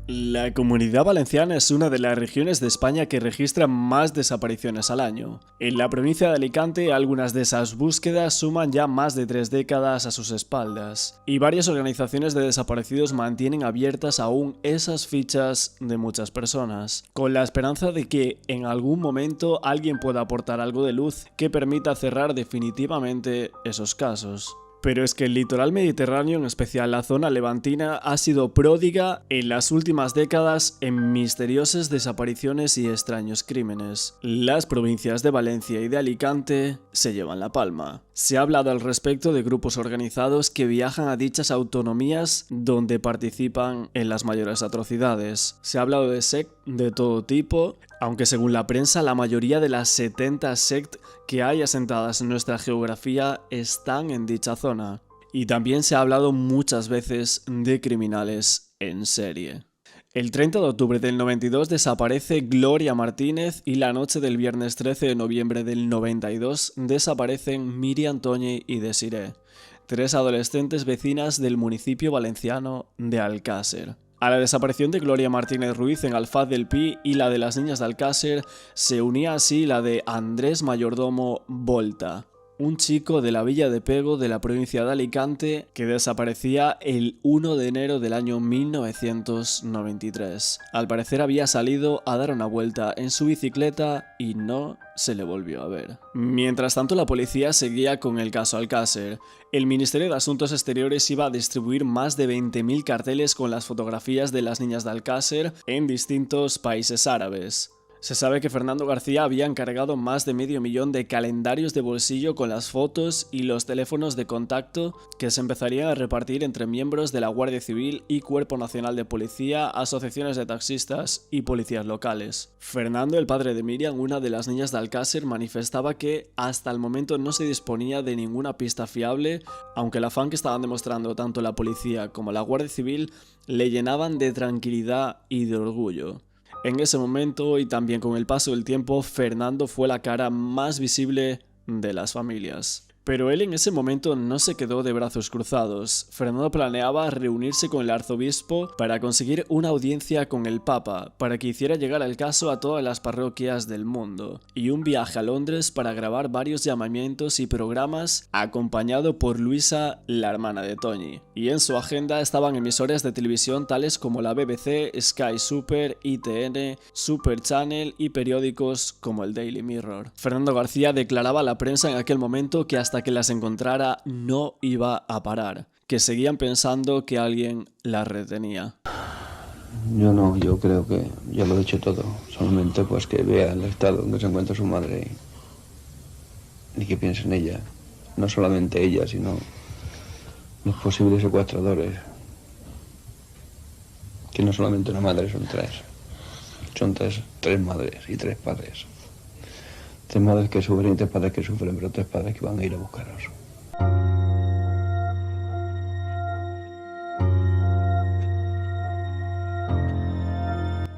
La Comunidad Valenciana es una de las regiones de España que registra más desapariciones al año. En la provincia de Alicante, algunas de esas búsquedas suman ya más de 3 décadas a sus espaldas, y varias organizaciones de desaparecidos mantienen abiertas aún esas fichas de muchas personas, con la esperanza de que en algún momento alguien pueda aportar algo de luz que permita cerrar definitivamente esos casos. Pero es que el litoral mediterráneo, en especial la zona levantina, ha sido pródiga en las últimas décadas en misteriosas desapariciones y extraños crímenes. Las provincias de Valencia y de Alicante se llevan la palma. Se ha hablado al respecto de grupos organizados que viajan a dichas autonomías donde participan en las mayores atrocidades. Se ha hablado de sectas de todo tipo, aunque según la prensa la mayoría de las 70 sectas que hay asentadas en nuestra geografía están en dicha zona. Y también se ha hablado muchas veces de criminales en serie. El 30 de octubre del 92 desaparece Gloria Martínez y la noche del viernes 13 de noviembre del 92 desaparecen Miriam Toñi y Desiré, 3 adolescentes vecinas del municipio valenciano de Alcácer. A la desaparición de Gloria Martínez Ruiz en Alfaz del Pi y la de las niñas de Alcácer se unía así la de Andrés Mayordomo Volta, un chico de la villa de Pego de la provincia de Alicante que desaparecía el 1 de enero del año 1993. Al parecer había salido a dar una vuelta en su bicicleta y no se le volvió a ver. Mientras tanto, la policía seguía con el caso Alcácer. El Ministerio de Asuntos Exteriores iba a distribuir más de 20.000 carteles con las fotografías de las niñas de Alcácer en distintos países árabes. Se sabe que Fernando García había encargado más de 500.000 de calendarios de bolsillo con las fotos y los teléfonos de contacto que se empezarían a repartir entre miembros de la Guardia Civil y Cuerpo Nacional de Policía, asociaciones de taxistas y policías locales. Fernando, el padre de Miriam, una de las niñas de Alcácer, manifestaba que hasta el momento no se disponía de ninguna pista fiable, aunque el afán que estaban demostrando tanto la policía como la Guardia Civil le llenaban de tranquilidad y de orgullo. En ese momento y también con el paso del tiempo, Fernando fue la cara más visible de las familias. Pero él en ese momento no se quedó de brazos cruzados. Fernando planeaba reunirse con el arzobispo para conseguir una audiencia con el Papa, para que hiciera llegar el caso a todas las parroquias del mundo, y un viaje a Londres para grabar varios llamamientos y programas acompañado por Luisa, la hermana de Toñi. Y en su agenda estaban emisoras de televisión tales como la BBC, Sky Super, ITN, Super Channel y periódicos como el Daily Mirror. Fernando García declaraba a la prensa en aquel momento que hasta que las encontrara no iba a parar, que seguían pensando que alguien las retenía. Yo creo que ya lo he dicho todo, solamente pues que vea el estado donde se encuentra su madre y que piense en ella, no solamente ella, sino los posibles secuestradores, que no solamente una madre, son tres madres y 3 padres. 3 madres que sufren y 3 padres que sufren, pero 3 padres que van a ir a buscaros.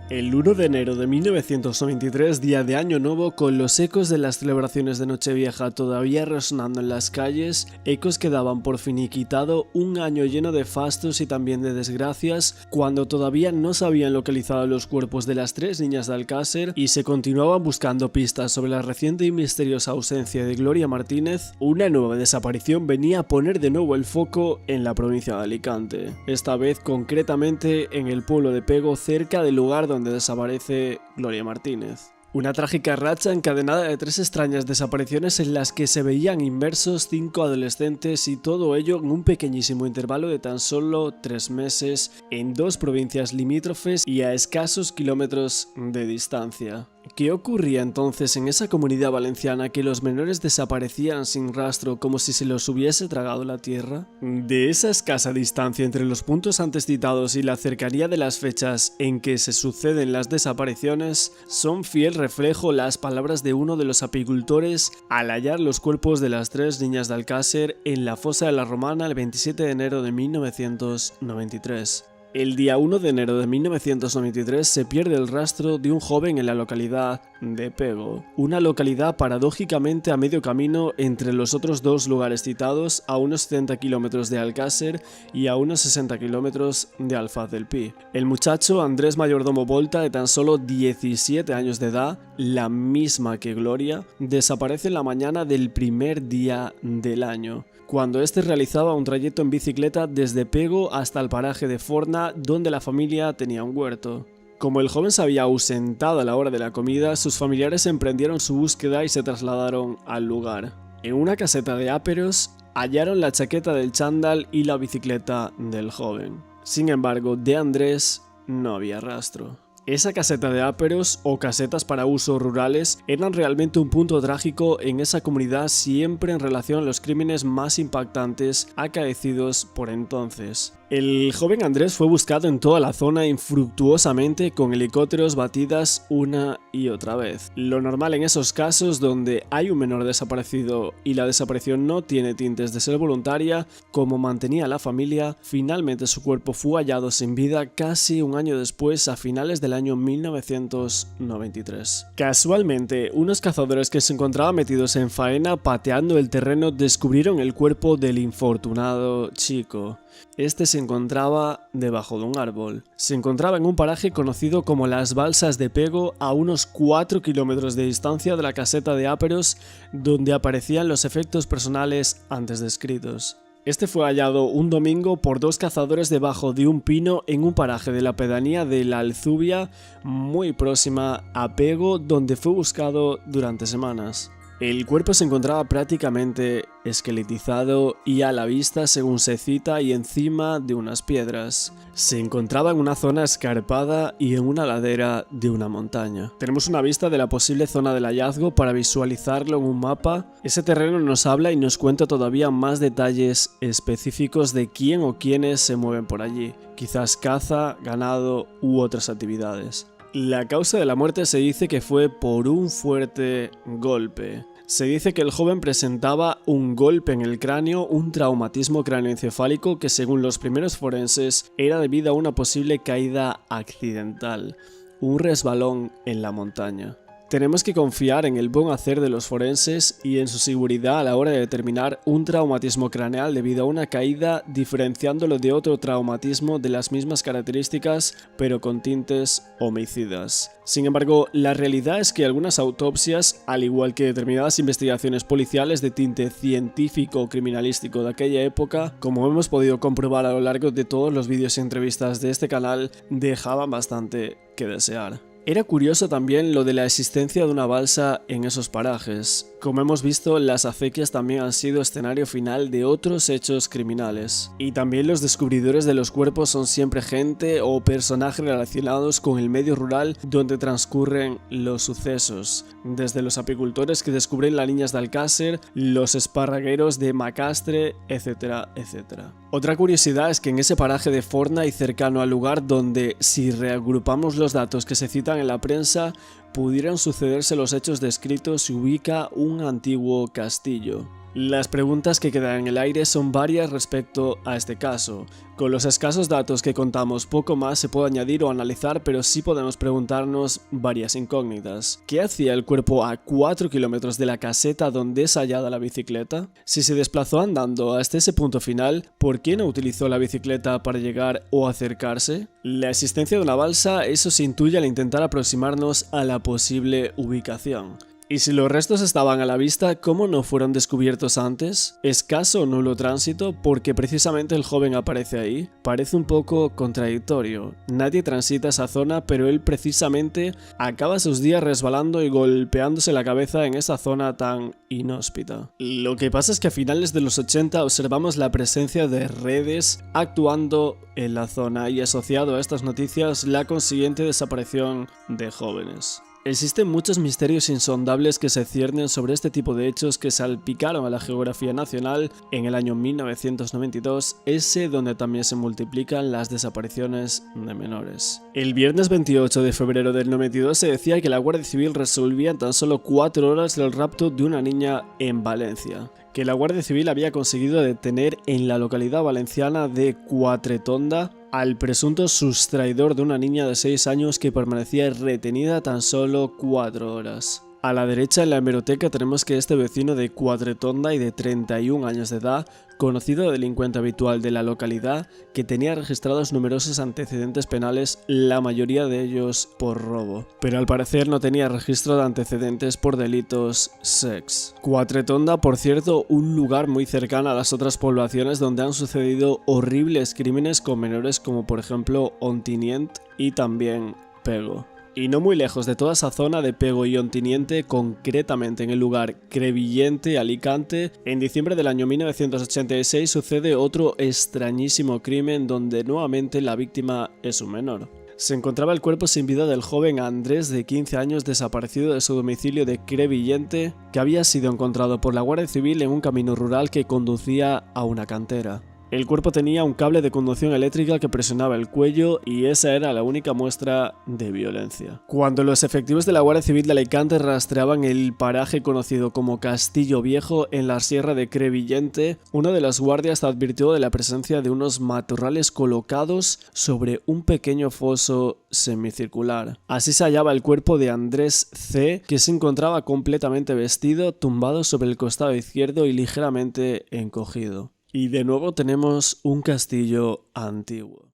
El 1 de enero de 1993, día de Año Nuevo, con los ecos de las celebraciones de Nochevieja todavía resonando en las calles, ecos que daban por finiquitado un año lleno de fastos y también de desgracias, cuando todavía no se habían localizado los cuerpos de las 3 niñas de Alcácer y se continuaban buscando pistas sobre la reciente y misteriosa ausencia de Gloria Martínez, una nueva desaparición venía a poner de nuevo el foco en la provincia de Alicante, esta vez concretamente en el pueblo de Pego, cerca del lugar donde desaparece Gloria Martínez. Una trágica racha encadenada de 3 extrañas desapariciones en las que se veían inmersos 5 adolescentes y todo ello en un pequeñísimo intervalo de tan solo 3 meses en 2 provincias limítrofes y a escasos kilómetros de distancia. ¿Qué ocurría entonces en esa comunidad valenciana que los menores desaparecían sin rastro como si se los hubiese tragado la tierra? De esa escasa distancia entre los puntos antes citados y la cercanía de las fechas en que se suceden las desapariciones, son fiel reflejo las palabras de uno de los apicultores al hallar los cuerpos de las 3 niñas de Alcácer en la fosa de la Romana el 27 de enero de 1993. El día 1 de enero de 1993 se pierde el rastro de un joven en la localidad de Pego, una localidad paradójicamente a medio camino entre los otros dos lugares citados, a unos 70 kilómetros de Alcácer y a unos 60 kilómetros de Alfaz del Pi. El muchacho Andrés Mayordomo Volta, de tan solo 17 años de edad, la misma que Gloria, desaparece en la mañana del primer día del año, cuando este realizaba un trayecto en bicicleta desde Pego hasta el paraje de Forna, donde la familia tenía un huerto. Como el joven se había ausentado a la hora de la comida, sus familiares emprendieron su búsqueda y se trasladaron al lugar. En una caseta de áperos hallaron la chaqueta del chándal y la bicicleta del joven. Sin embargo, de Andrés no había rastro. Esa caseta de áperos, o casetas para usos rurales, eran realmente un punto trágico en esa comunidad, siempre en relación a los crímenes más impactantes acaecidos por entonces. El joven Andrés fue buscado en toda la zona infructuosamente con helicópteros batidas una y otra vez. Lo normal en esos casos donde hay un menor desaparecido y la desaparición no tiene tintes de ser voluntaria, como mantenía la familia, finalmente su cuerpo fue hallado sin vida casi un año después, a finales del año 1993. Casualmente, unos cazadores que se encontraban metidos en faena pateando el terreno descubrieron el cuerpo del infortunado chico. Este se encontraba debajo de un árbol. Se encontraba en un paraje conocido como las Balsas de Pego, a unos 4 kilómetros de distancia de la caseta de áperos, donde aparecían los efectos personales antes descritos. Este fue hallado un domingo por dos cazadores debajo de un pino en un paraje de la pedanía de La Alzubia, muy próxima a Pego, donde fue buscado durante semanas. El cuerpo se encontraba prácticamente esqueletizado y a la vista, según se cita, y encima de unas piedras. Se encontraba en una zona escarpada y en una ladera de una montaña. Tenemos una vista de la posible zona del hallazgo para visualizarlo en un mapa. Ese terreno nos habla y nos cuenta todavía más detalles específicos de quién o quiénes se mueven por allí. Quizás caza, ganado u otras actividades. La causa de la muerte se dice que fue por un fuerte golpe. Se dice que el joven presentaba un golpe en el cráneo, un traumatismo cráneoencefálico que, según los primeros forenses, era debido a una posible caída accidental, un resbalón en la montaña. Tenemos que confiar en el buen hacer de los forenses y en su seguridad a la hora de determinar un traumatismo craneal debido a una caída, diferenciándolo de otro traumatismo de las mismas características pero con tintes homicidas. Sin embargo, la realidad es que algunas autopsias, al igual que determinadas investigaciones policiales de tinte científico o criminalístico de aquella época, como hemos podido comprobar a lo largo de todos los vídeos y entrevistas de este canal, dejaban bastante que desear. Era curioso también lo de la existencia de una balsa en esos parajes. Como hemos visto, las acequias también han sido escenario final de otros hechos criminales. Y también los descubridores de los cuerpos son siempre gente o personajes relacionados con el medio rural donde transcurren los sucesos. Desde los apicultores que descubren las niñas de Alcácer, los esparragueros de Macastre, etcétera, etcétera. Otra curiosidad es que en ese paraje de Forna y cercano al lugar donde, si reagrupamos los datos que se citan en la prensa, pudieran sucederse los hechos descritos, se ubica un antiguo castillo. Las preguntas que quedan en el aire son varias respecto a este caso. Con los escasos datos que contamos, poco más se puede añadir o analizar, pero sí podemos preguntarnos varias incógnitas. ¿Qué hacía el cuerpo a 4 kilómetros de la caseta donde es hallada la bicicleta? Si se desplazó andando hasta ese punto final, ¿por qué no utilizó la bicicleta para llegar o acercarse? La existencia de una balsa, eso se intuye al intentar aproximarnos a la posible ubicación. Y si los restos estaban a la vista, ¿cómo no fueron descubiertos antes? ¿Escaso o nulo tránsito porque precisamente el joven aparece ahí? Parece un poco contradictorio. Nadie transita esa zona, pero él precisamente acaba sus días resbalando y golpeándose la cabeza en esa zona tan inhóspita. Lo que pasa es que a finales de los 80 observamos la presencia de redes actuando en la zona y asociado a estas noticias la consiguiente desaparición de jóvenes. Existen muchos misterios insondables que se ciernen sobre este tipo de hechos que salpicaron a la geografía nacional en el año 1992, ese donde también se multiplican las desapariciones de menores. El viernes 28 de febrero del 92 se decía que la Guardia Civil resolvía en tan solo 4 horas el rapto de una niña en Valencia, que la Guardia Civil había conseguido detener en la localidad valenciana de Quatretonda al presunto sustraidor de una niña de 6 años que permanecía retenida tan solo 4 horas. A la derecha en la hemeroteca tenemos que este vecino de Quatretonda y de 31 años de edad, conocido delincuente habitual de la localidad, que tenía registrados numerosos antecedentes penales, la mayoría de ellos por robo, pero al parecer no tenía registro de antecedentes por delitos sex. Quatretonda, por cierto, un lugar muy cercano a las otras poblaciones donde han sucedido horribles crímenes con menores como por ejemplo Ontinyent y también Pego. Y no muy lejos de toda esa zona de Pego y Ontinyent, concretamente en el lugar Crevillente, Alicante, en diciembre del año 1986 sucede otro extrañísimo crimen donde nuevamente la víctima es un menor. Se encontraba el cuerpo sin vida del joven Andrés de 15 años desaparecido de su domicilio de Crevillente, que había sido encontrado por la Guardia Civil en un camino rural que conducía a una cantera. El cuerpo tenía un cable de conducción eléctrica que presionaba el cuello y esa era la única muestra de violencia. Cuando los efectivos de la Guardia Civil de Alicante rastreaban el paraje conocido como Castillo Viejo en la sierra de Crevillente, uno de los guardias advirtió de la presencia de unos matorrales colocados sobre un pequeño foso semicircular. Así se hallaba el cuerpo de Andrés C., que se encontraba completamente vestido, tumbado sobre el costado izquierdo y ligeramente encogido. Y de nuevo tenemos un castillo antiguo.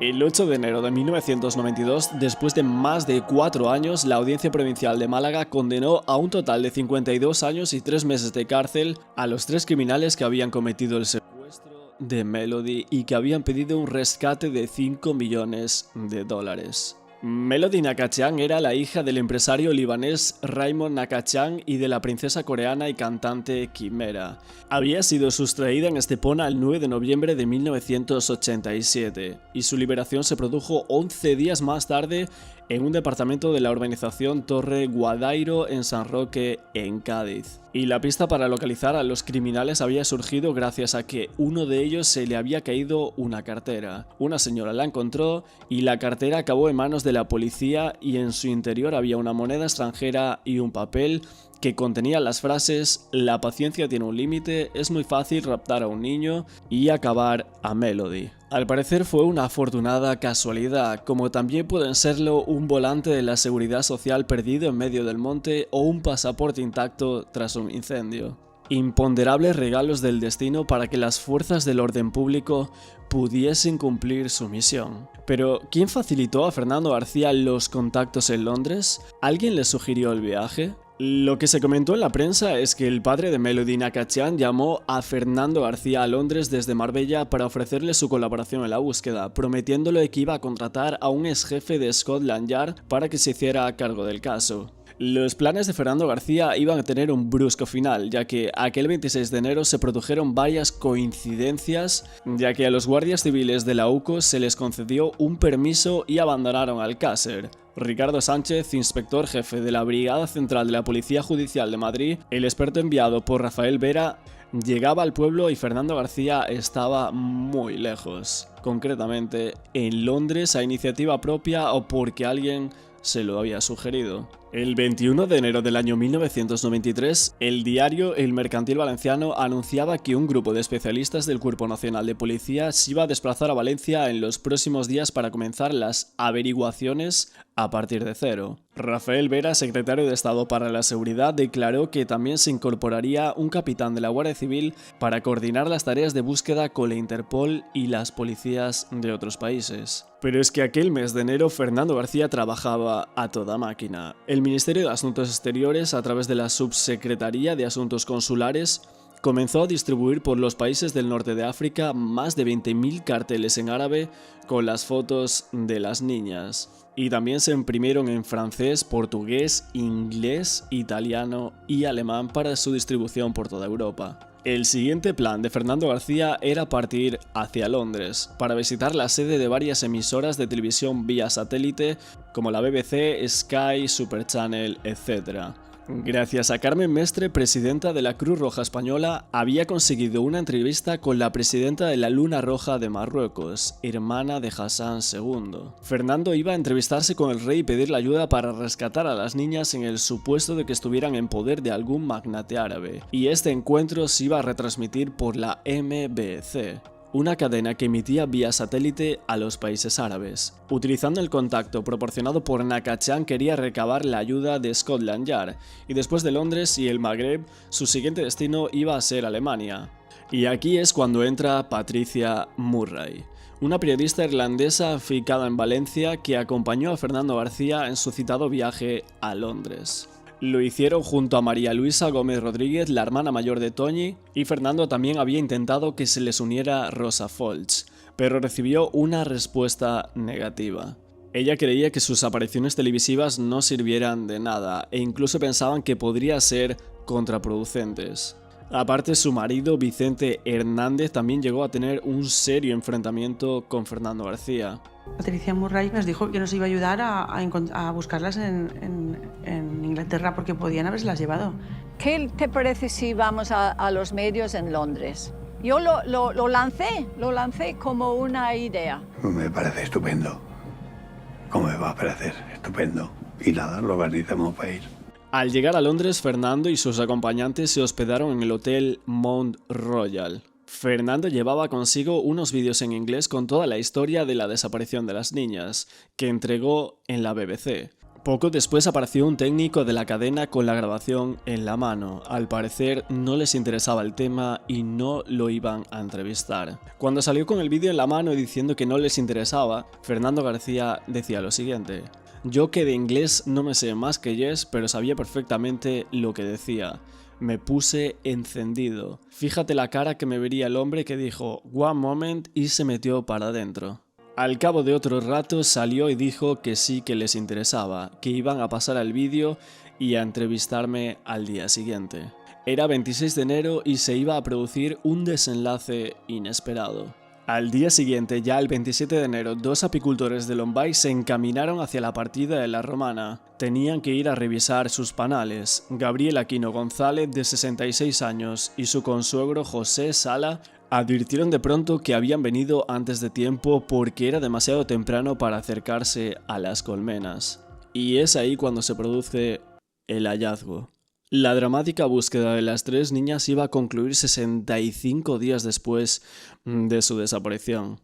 El 8 de enero de 1992, después de más de 4 años, la Audiencia Provincial de Málaga condenó a un total de 52 años y 3 meses de cárcel a los 3 criminales que habían cometido el secuestro de Melody y que habían pedido un rescate de $5 millones. Melody Nakachan era la hija del empresario libanés Raymond Nakachan y de la princesa coreana y cantante Quimera. Había sido sustraída en Estepona el 9 de noviembre de 1987 y su liberación se produjo 11 días más tarde en un departamento de la urbanización Torre Guadairo en San Roque, en Cádiz. Y la pista para localizar a los criminales había surgido gracias a que uno de ellos se le había caído una cartera. Una señora la encontró y la cartera acabó en manos de la policía y en su interior había una moneda extranjera y un papel que contenía las frases «La paciencia tiene un límite, es muy fácil raptar a un niño y acabar a Melody». Al parecer fue una afortunada casualidad, como también pueden serlo un volante de la seguridad social perdido en medio del monte o un pasaporte intacto tras un incendio. Imponderables regalos del destino para que las fuerzas del orden público pudiesen cumplir su misión. Pero, ¿quién facilitó a Fernando García los contactos en Londres? ¿Alguien le sugirió el viaje? Lo que se comentó en la prensa es que el padre de Melody Nakachan llamó a Fernando García a Londres desde Marbella para ofrecerle su colaboración en la búsqueda, prometiéndole que iba a contratar a un ex jefe de Scotland Yard para que se hiciera cargo del caso. Los planes de Fernando García iban a tener un brusco final, ya que aquel 26 de enero se produjeron varias coincidencias, ya que a los guardias civiles de la UCO se les concedió un permiso y abandonaron Alcácer. Ricardo Sánchez, inspector jefe de la Brigada Central de la Policía Judicial de Madrid, el experto enviado por Rafael Vera, llegaba al pueblo y Fernando García estaba muy lejos, concretamente en Londres a iniciativa propia o porque alguien se lo había sugerido. El 21 de enero del año 1993, el diario El Mercantil Valenciano anunciaba que un grupo de especialistas del Cuerpo Nacional de Policía se iba a desplazar a Valencia en los próximos días para comenzar las averiguaciones a partir de cero. Rafael Vera, secretario de Estado para la Seguridad, declaró que también se incorporaría un capitán de la Guardia Civil para coordinar las tareas de búsqueda con la Interpol y las policías de otros países. Pero es que aquel mes de enero Fernando García trabajaba a toda máquina. El Ministerio de Asuntos Exteriores, a través de la Subsecretaría de Asuntos Consulares, comenzó a distribuir por los países del norte de África más de 20.000 carteles en árabe con las fotos de las niñas. Y también se imprimieron en francés, portugués, inglés, italiano y alemán para su distribución por toda Europa. El siguiente plan de Fernando García era partir hacia Londres para visitar la sede de varias emisoras de televisión vía satélite como la BBC, Sky, Super Channel, etc. Gracias a Carmen Mestre, presidenta de la Cruz Roja Española, había conseguido una entrevista con la presidenta de la Luna Roja de Marruecos, hermana de Hassan II. Fernando iba a entrevistarse con el rey y pedirle ayuda para rescatar a las niñas en el supuesto de que estuvieran en poder de algún magnate árabe, y este encuentro se iba a retransmitir por la MBC, una cadena que emitía vía satélite a los países árabes. Utilizando el contacto proporcionado por Nakachan, quería recabar la ayuda de Scotland Yard, y después de Londres y el Magreb, su siguiente destino iba a ser Alemania. Y aquí es cuando entra Patricia Murray, una periodista irlandesa aficada en Valencia que acompañó a Fernando García en su citado viaje a Londres. Lo hicieron junto a María Luisa Gómez Rodríguez, la hermana mayor de Toñi, y Fernando también había intentado que se les uniera Rosa Folch, pero recibió una respuesta negativa. Ella creía que sus apariciones televisivas no sirvieran de nada e incluso pensaban que podría ser contraproducentes. Aparte, su marido Vicente Hernández también llegó a tener un serio enfrentamiento con Fernando García. Patricia Murray nos dijo que nos iba a ayudar a buscarlas en Inglaterra porque podían haberlas llevado. ¿Qué te parece si vamos a los medios en Londres? Yo lo lancé como una idea. Me parece estupendo. ¿Cómo me va a parecer? Estupendo. Y nada, lo organizamos para ir. Al llegar a Londres, Fernando y sus acompañantes se hospedaron en el Hotel Mount Royal. Fernando llevaba consigo unos vídeos en inglés con toda la historia de la desaparición de las niñas, que entregó en la BBC. Poco después apareció un técnico de la cadena con la grabación en la mano. Al parecer no les interesaba el tema y no lo iban a entrevistar. Cuando salió con el vídeo en la mano y diciendo que no les interesaba, Fernando García decía lo siguiente: "Yo que de inglés no me sé más que yes, pero sabía perfectamente lo que decía. Me puse encendido. Fíjate la cara que me vería el hombre que dijo 'one moment' y se metió para adentro". Al cabo de otro rato salió y dijo que sí que les interesaba, que iban a pasar al vídeo y a entrevistarme al día siguiente. Era 26 de enero y se iba a producir un desenlace inesperado. Al día siguiente, ya el 27 de enero, dos apicultores de Lombay se encaminaron hacia la partida de la Romana. Tenían que ir a revisar sus panales. Gabriel Aquino González, de 66 años, y su consuegro José Sala advirtieron de pronto que habían venido antes de tiempo porque era demasiado temprano para acercarse a las colmenas. Y es ahí cuando se produce el hallazgo. La dramática búsqueda de las tres niñas iba a concluir 65 días después de su desaparición.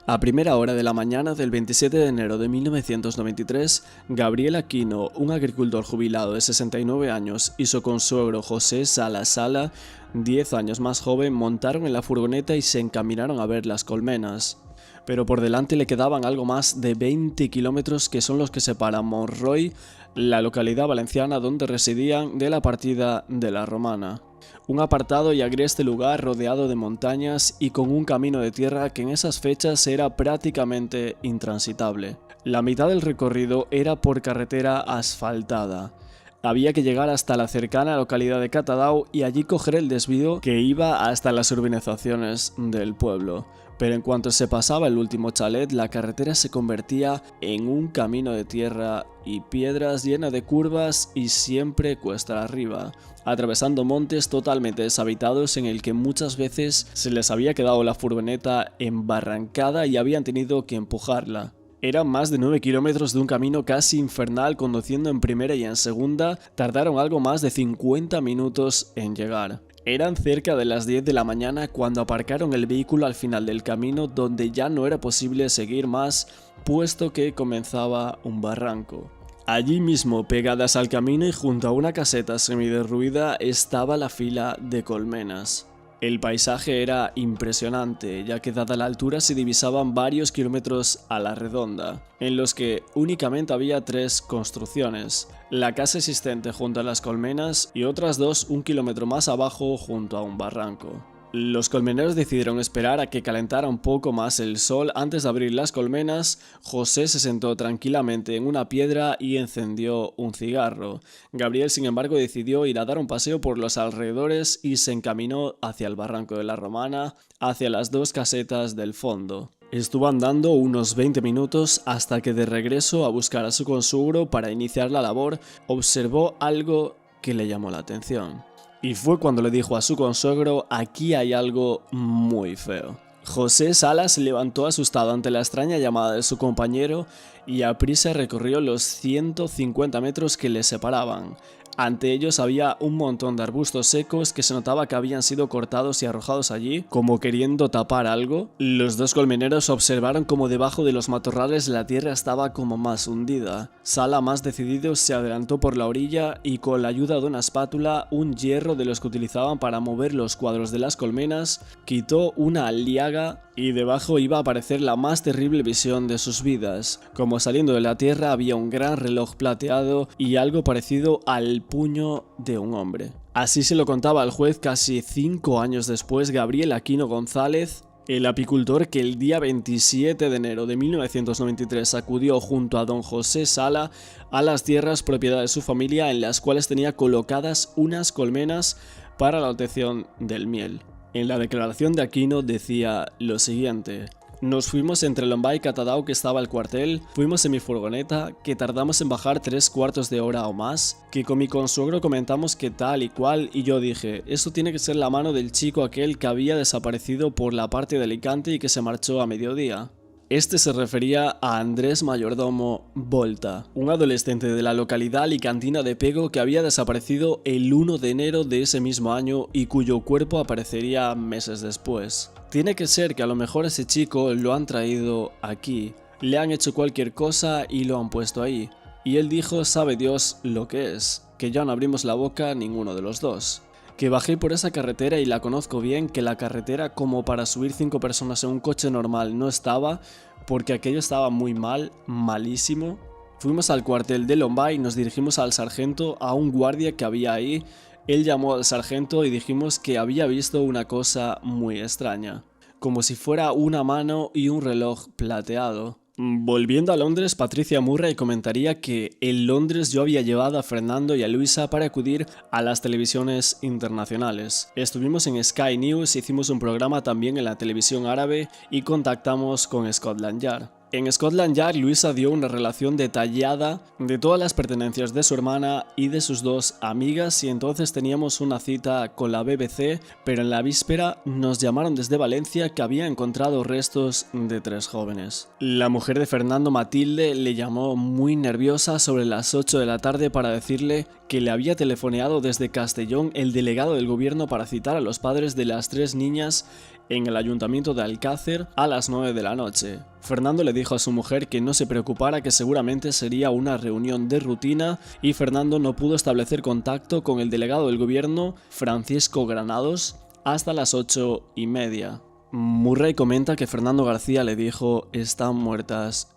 A primera hora de la mañana del 27 de enero de 1993, Gabriel Aquino, un agricultor jubilado de 69 años, y su consuegro José Sala Sala, 10 años más joven, montaron en la furgoneta y se encaminaron a ver las colmenas. Pero por delante le quedaban algo más de 20 kilómetros, que son los que separan Montroy, la localidad valenciana donde residían, de la partida de la Romana. Un apartado y agreste lugar rodeado de montañas y con un camino de tierra que en esas fechas era prácticamente intransitable. La mitad del recorrido era por carretera asfaltada. Había que llegar hasta la cercana localidad de Catadau y allí coger el desvío que iba hasta las urbanizaciones del pueblo. Pero en cuanto se pasaba el último chalet, la carretera se convertía en un camino de tierra y piedras llena de curvas y siempre cuesta arriba, atravesando montes totalmente deshabitados en el que muchas veces se les había quedado la furgoneta embarrancada y habían tenido que empujarla. Eran más de 9 kilómetros de un camino casi infernal, conduciendo en primera y en segunda. Tardaron algo más de 50 minutos en llegar. Eran cerca de las 10 de la mañana cuando aparcaron el vehículo al final del camino, donde ya no era posible seguir más, puesto que comenzaba un barranco. Allí mismo, pegadas al camino y junto a una caseta semiderruida, estaba la fila de colmenas. El paisaje era impresionante, ya que dada la altura se divisaban varios kilómetros a la redonda, en los que únicamente había 3 construcciones: la casa existente junto a las colmenas y otras 2 un kilómetro más abajo junto a un barranco. Los colmeneros decidieron esperar a que calentara un poco más el sol antes de abrir las colmenas. José se sentó tranquilamente en una piedra y encendió un cigarro. Gabriel, sin embargo, decidió ir a dar un paseo por los alrededores y se encaminó hacia el barranco de la Romana, hacia las 2 casetas del fondo. Estuvo andando unos 20 minutos hasta que, de regreso a buscar a su consuegro para iniciar la labor, observó algo que le llamó la atención. Y fue cuando le dijo a su consuegro: aquí hay algo muy feo. José Sala se levantó asustado ante la extraña llamada de su compañero y a prisa recorrió los 150 metros que le separaban. Ante ellos había un montón de arbustos secos que se notaba que habían sido cortados y arrojados allí, como queriendo tapar algo. Los dos colmeneros observaron como debajo de los matorrales la tierra estaba como más hundida. Sala, más decidido, se adelantó por la orilla y con la ayuda de una espátula, un hierro de los que utilizaban para mover los cuadros de las colmenas, quitó una liaga y debajo iba a aparecer la más terrible visión de sus vidas. Como saliendo de la tierra había un gran reloj plateado y algo parecido al puño de un hombre. Así se lo contaba al juez casi 5 años después Gabriel Aquino González, el apicultor que el día 27 de enero de 1993 acudió junto a don José Sala a las tierras propiedad de su familia, en las cuales tenía colocadas unas colmenas para la obtención del miel. En la declaración de Aquino decía lo siguiente: nos fuimos entre Lombay y Catadau, que estaba el cuartel, fuimos en mi furgoneta, que tardamos en bajar 3/4 de hora o más, que con mi consuegro comentamos que tal y cual, y yo dije, eso tiene que ser la mano del chico aquel que había desaparecido por la parte de Alicante y que se marchó a mediodía. Este se refería a Andrés Mayordomo Volta, un adolescente de la localidad alicantina de Pego que había desaparecido el 1 de enero de ese mismo año y cuyo cuerpo aparecería meses después. Tiene que ser que a lo mejor ese chico lo han traído aquí, le han hecho cualquier cosa y lo han puesto ahí. Y él dijo, sabe Dios lo que es, que ya no abrimos la boca ninguno de los dos. Que bajé por esa carretera y la conozco bien, que la carretera como para subir 5 personas en un coche normal no estaba, porque aquello estaba muy mal, malísimo. Fuimos al cuartel de Lombay y nos dirigimos al sargento, a un guardia que había ahí. Él llamó al sargento y dijimos que había visto una cosa muy extraña, como si fuera una mano y un reloj plateado. Volviendo a Londres, Patricia Murray comentaría que en Londres yo había llevado a Fernando y a Luisa para acudir a las televisiones internacionales. Estuvimos en Sky News, hicimos un programa también en la televisión árabe y contactamos con Scotland Yard. En Scotland Yard, Luisa dio una relación detallada de todas las pertenencias de su hermana y de sus 2 amigas y entonces teníamos una cita con la BBC, pero en la víspera nos llamaron desde Valencia que había encontrado restos de 3 jóvenes. La mujer de Fernando, Matilde, le llamó muy nerviosa sobre las 8 de la tarde para decirle que le había telefoneado desde Castellón el delegado del gobierno para citar a los padres de las 3 niñas en el ayuntamiento de Alcácer a las 9 de la noche. Fernando le dijo a su mujer que no se preocupara, que seguramente sería una reunión de rutina, y Fernando no pudo establecer contacto con el delegado del gobierno, Francisco Granados, hasta las 8:30. Murray comenta que Fernando García le dijo están muertas,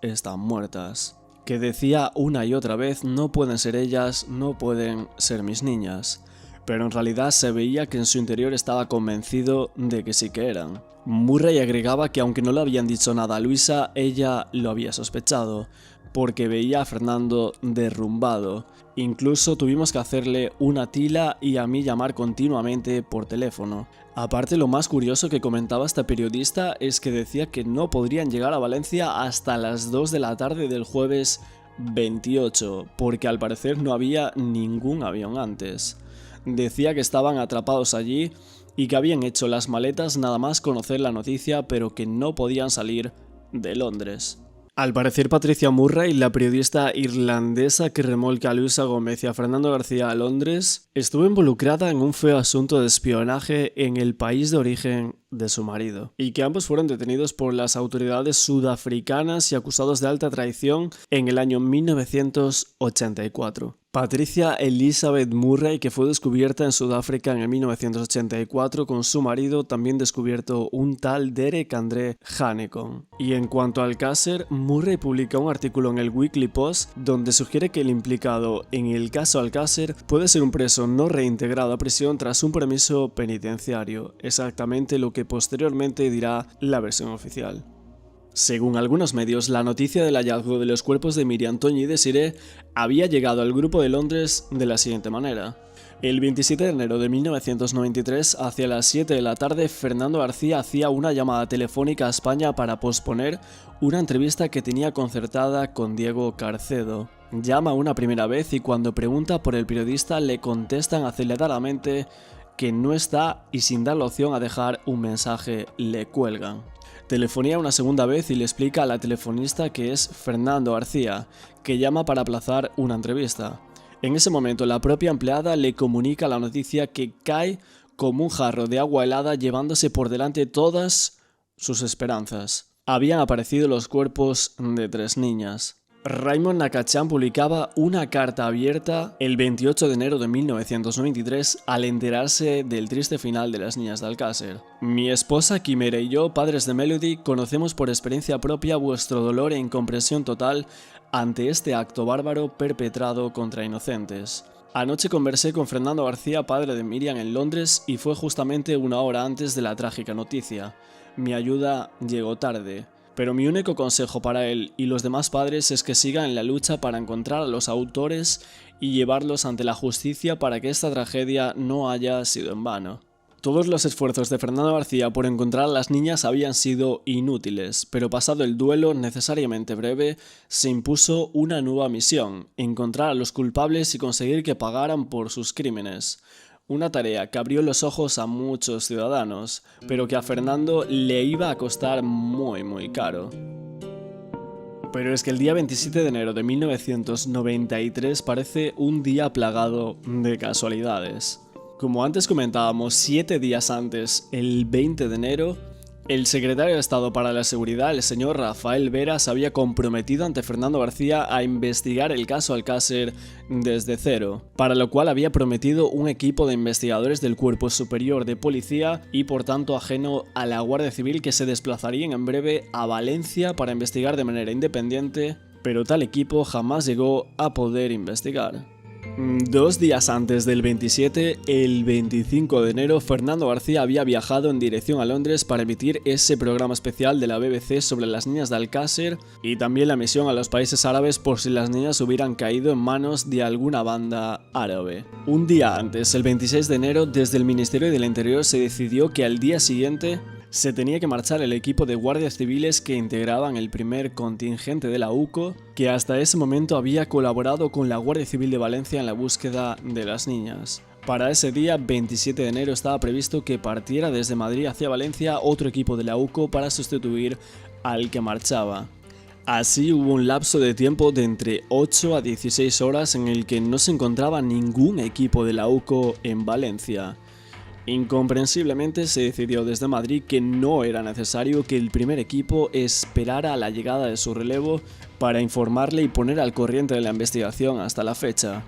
que decía una y otra vez no pueden ser ellas, no pueden ser mis niñas. Pero en realidad se veía que en su interior estaba convencido de que sí que eran. Murray agregaba que aunque no le habían dicho nada a Luisa, ella lo había sospechado, porque veía a Fernando derrumbado. Incluso tuvimos que hacerle una tila y a mí llamar continuamente por teléfono. Aparte, lo más curioso que comentaba esta periodista es que decía que no podrían llegar a Valencia hasta las 2 de la tarde del jueves 28, porque al parecer no había ningún avión antes. Decía que estaban atrapados allí y que habían hecho las maletas nada más conocer la noticia, pero que no podían salir de Londres. Al parecer, Patricia Murray, la periodista irlandesa que remolca a Luisa Gómez y a Fernando García a Londres, estuvo involucrada en un feo asunto de espionaje en el país de origen de su marido, y que ambos fueron detenidos por las autoridades sudafricanas y acusados de alta traición en el año 1984. Patricia Elizabeth Murray, que fue descubierta en Sudáfrica en el 1984 con su marido, también descubierto un tal Derek André Hanekon. Y en cuanto al Alcácer, Murray publica un artículo en el Weekly Post donde sugiere que el implicado en el caso Alcácer puede ser un preso no reintegrado a prisión tras un permiso penitenciario, exactamente lo que posteriormente dirá la versión oficial. Según algunos medios, la noticia del hallazgo de los cuerpos de Miriam, Toñi y Desiree había llegado al grupo de Londres de la siguiente manera. El 27 de enero de 1993, hacia las 7 de la tarde, Fernando García hacía una llamada telefónica a España para posponer una entrevista que tenía concertada con Diego Carcedo. Llama una primera vez y cuando pregunta por el periodista le contestan aceleradamente que no está y sin dar la opción a dejar un mensaje le cuelgan. Telefonía una segunda vez y le explica a la telefonista que es Fernando García, que llama para aplazar una entrevista. En ese momento la propia empleada le comunica la noticia que cae como un jarro de agua helada llevándose por delante todas sus esperanzas. Habían aparecido los cuerpos de 3 niñas. Raymond Nakachan publicaba una carta abierta el 28 de enero de 1993 al enterarse del triste final de las niñas de Alcácer. Mi esposa Quimera y yo, padres de Melody, conocemos por experiencia propia vuestro dolor e incomprensión total ante este acto bárbaro perpetrado contra inocentes. Anoche conversé con Fernando García, padre de Miriam, en Londres y fue justamente una hora antes de la trágica noticia. Mi ayuda llegó tarde. Pero mi único consejo para él y los demás padres es que sigan en la lucha para encontrar a los autores y llevarlos ante la justicia para que esta tragedia no haya sido en vano. Todos los esfuerzos de Fernando García por encontrar a las niñas habían sido inútiles, pero pasado el duelo necesariamente breve, se impuso una nueva misión: encontrar a los culpables y conseguir que pagaran por sus crímenes. Una tarea que abrió los ojos a muchos ciudadanos, pero que a Fernando le iba a costar muy caro. Pero es que el día 27 de enero de 1993 parece un día plagado de casualidades. Como antes comentábamos, 7 días antes, el 20 de enero, el secretario de Estado para la Seguridad, el señor Rafael Vera, se había comprometido ante Fernando García a investigar el caso Alcácer desde cero, para lo cual había prometido un equipo de investigadores del Cuerpo Superior de Policía y por tanto ajeno a la Guardia Civil que se desplazarían en breve a Valencia para investigar de manera independiente, pero tal equipo jamás llegó a poder investigar. 2 días antes del 27, el 25 de enero, Fernando García había viajado en dirección a Londres para emitir ese programa especial de la BBC sobre las niñas de Alcácer y también la misión a los países árabes por si las niñas hubieran caído en manos de alguna banda árabe. Un día antes, el 26 de enero, desde el Ministerio del Interior se decidió que al día siguiente se tenía que marchar el equipo de guardias civiles que integraban el primer contingente de la UCO, que hasta ese momento había colaborado con la Guardia Civil de Valencia en la búsqueda de las niñas. Para ese día, 27 de enero, estaba previsto que partiera desde Madrid hacia Valencia otro equipo de la UCO para sustituir al que marchaba. Así hubo un lapso de tiempo de entre 8 a 16 horas en el que no se encontraba ningún equipo de la UCO en Valencia. Incomprensiblemente se decidió desde Madrid que no era necesario que el primer equipo esperara a la llegada de su relevo para informarle y poner al corriente de la investigación hasta la fecha.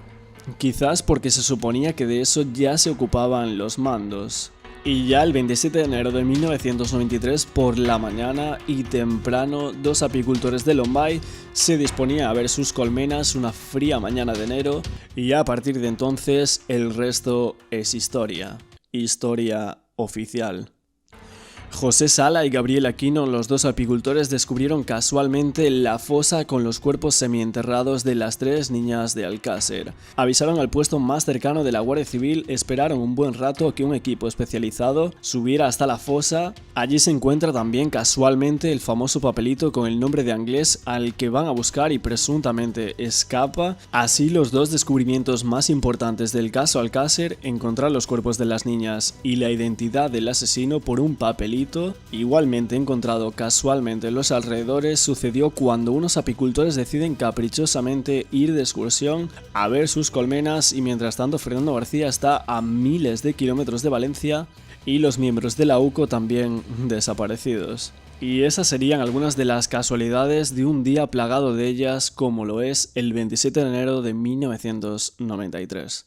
Quizás porque se suponía que de eso ya se ocupaban los mandos. Y ya el 27 de enero de 1993 por la mañana y temprano, 2 apicultores de Lombay se disponían a ver sus colmenas una fría mañana de enero y a partir de entonces el resto es historia. Historia oficial. José Sala y Gabriel Aquino, los 2 apicultores, descubrieron casualmente la fosa con los cuerpos semienterrados de las 3 niñas de Alcácer. Avisaron al puesto más cercano de la Guardia Civil, esperaron un buen rato a que un equipo especializado subiera hasta la fosa. Allí se encuentra también casualmente el famoso papelito con el nombre de Anglés al que van a buscar y presuntamente escapa. Así los 2 descubrimientos más importantes del caso Alcácer, encontrar los cuerpos de las niñas y la identidad del asesino por un papelito, igualmente encontrado casualmente en los alrededores, sucedió cuando unos apicultores deciden caprichosamente ir de excursión a ver sus colmenas y mientras tanto Fernando García está a miles de kilómetros de Valencia y los miembros de la UCO también desaparecidos. Y esas serían algunas de las casualidades de un día plagado de ellas como lo es el 27 de enero de 1993.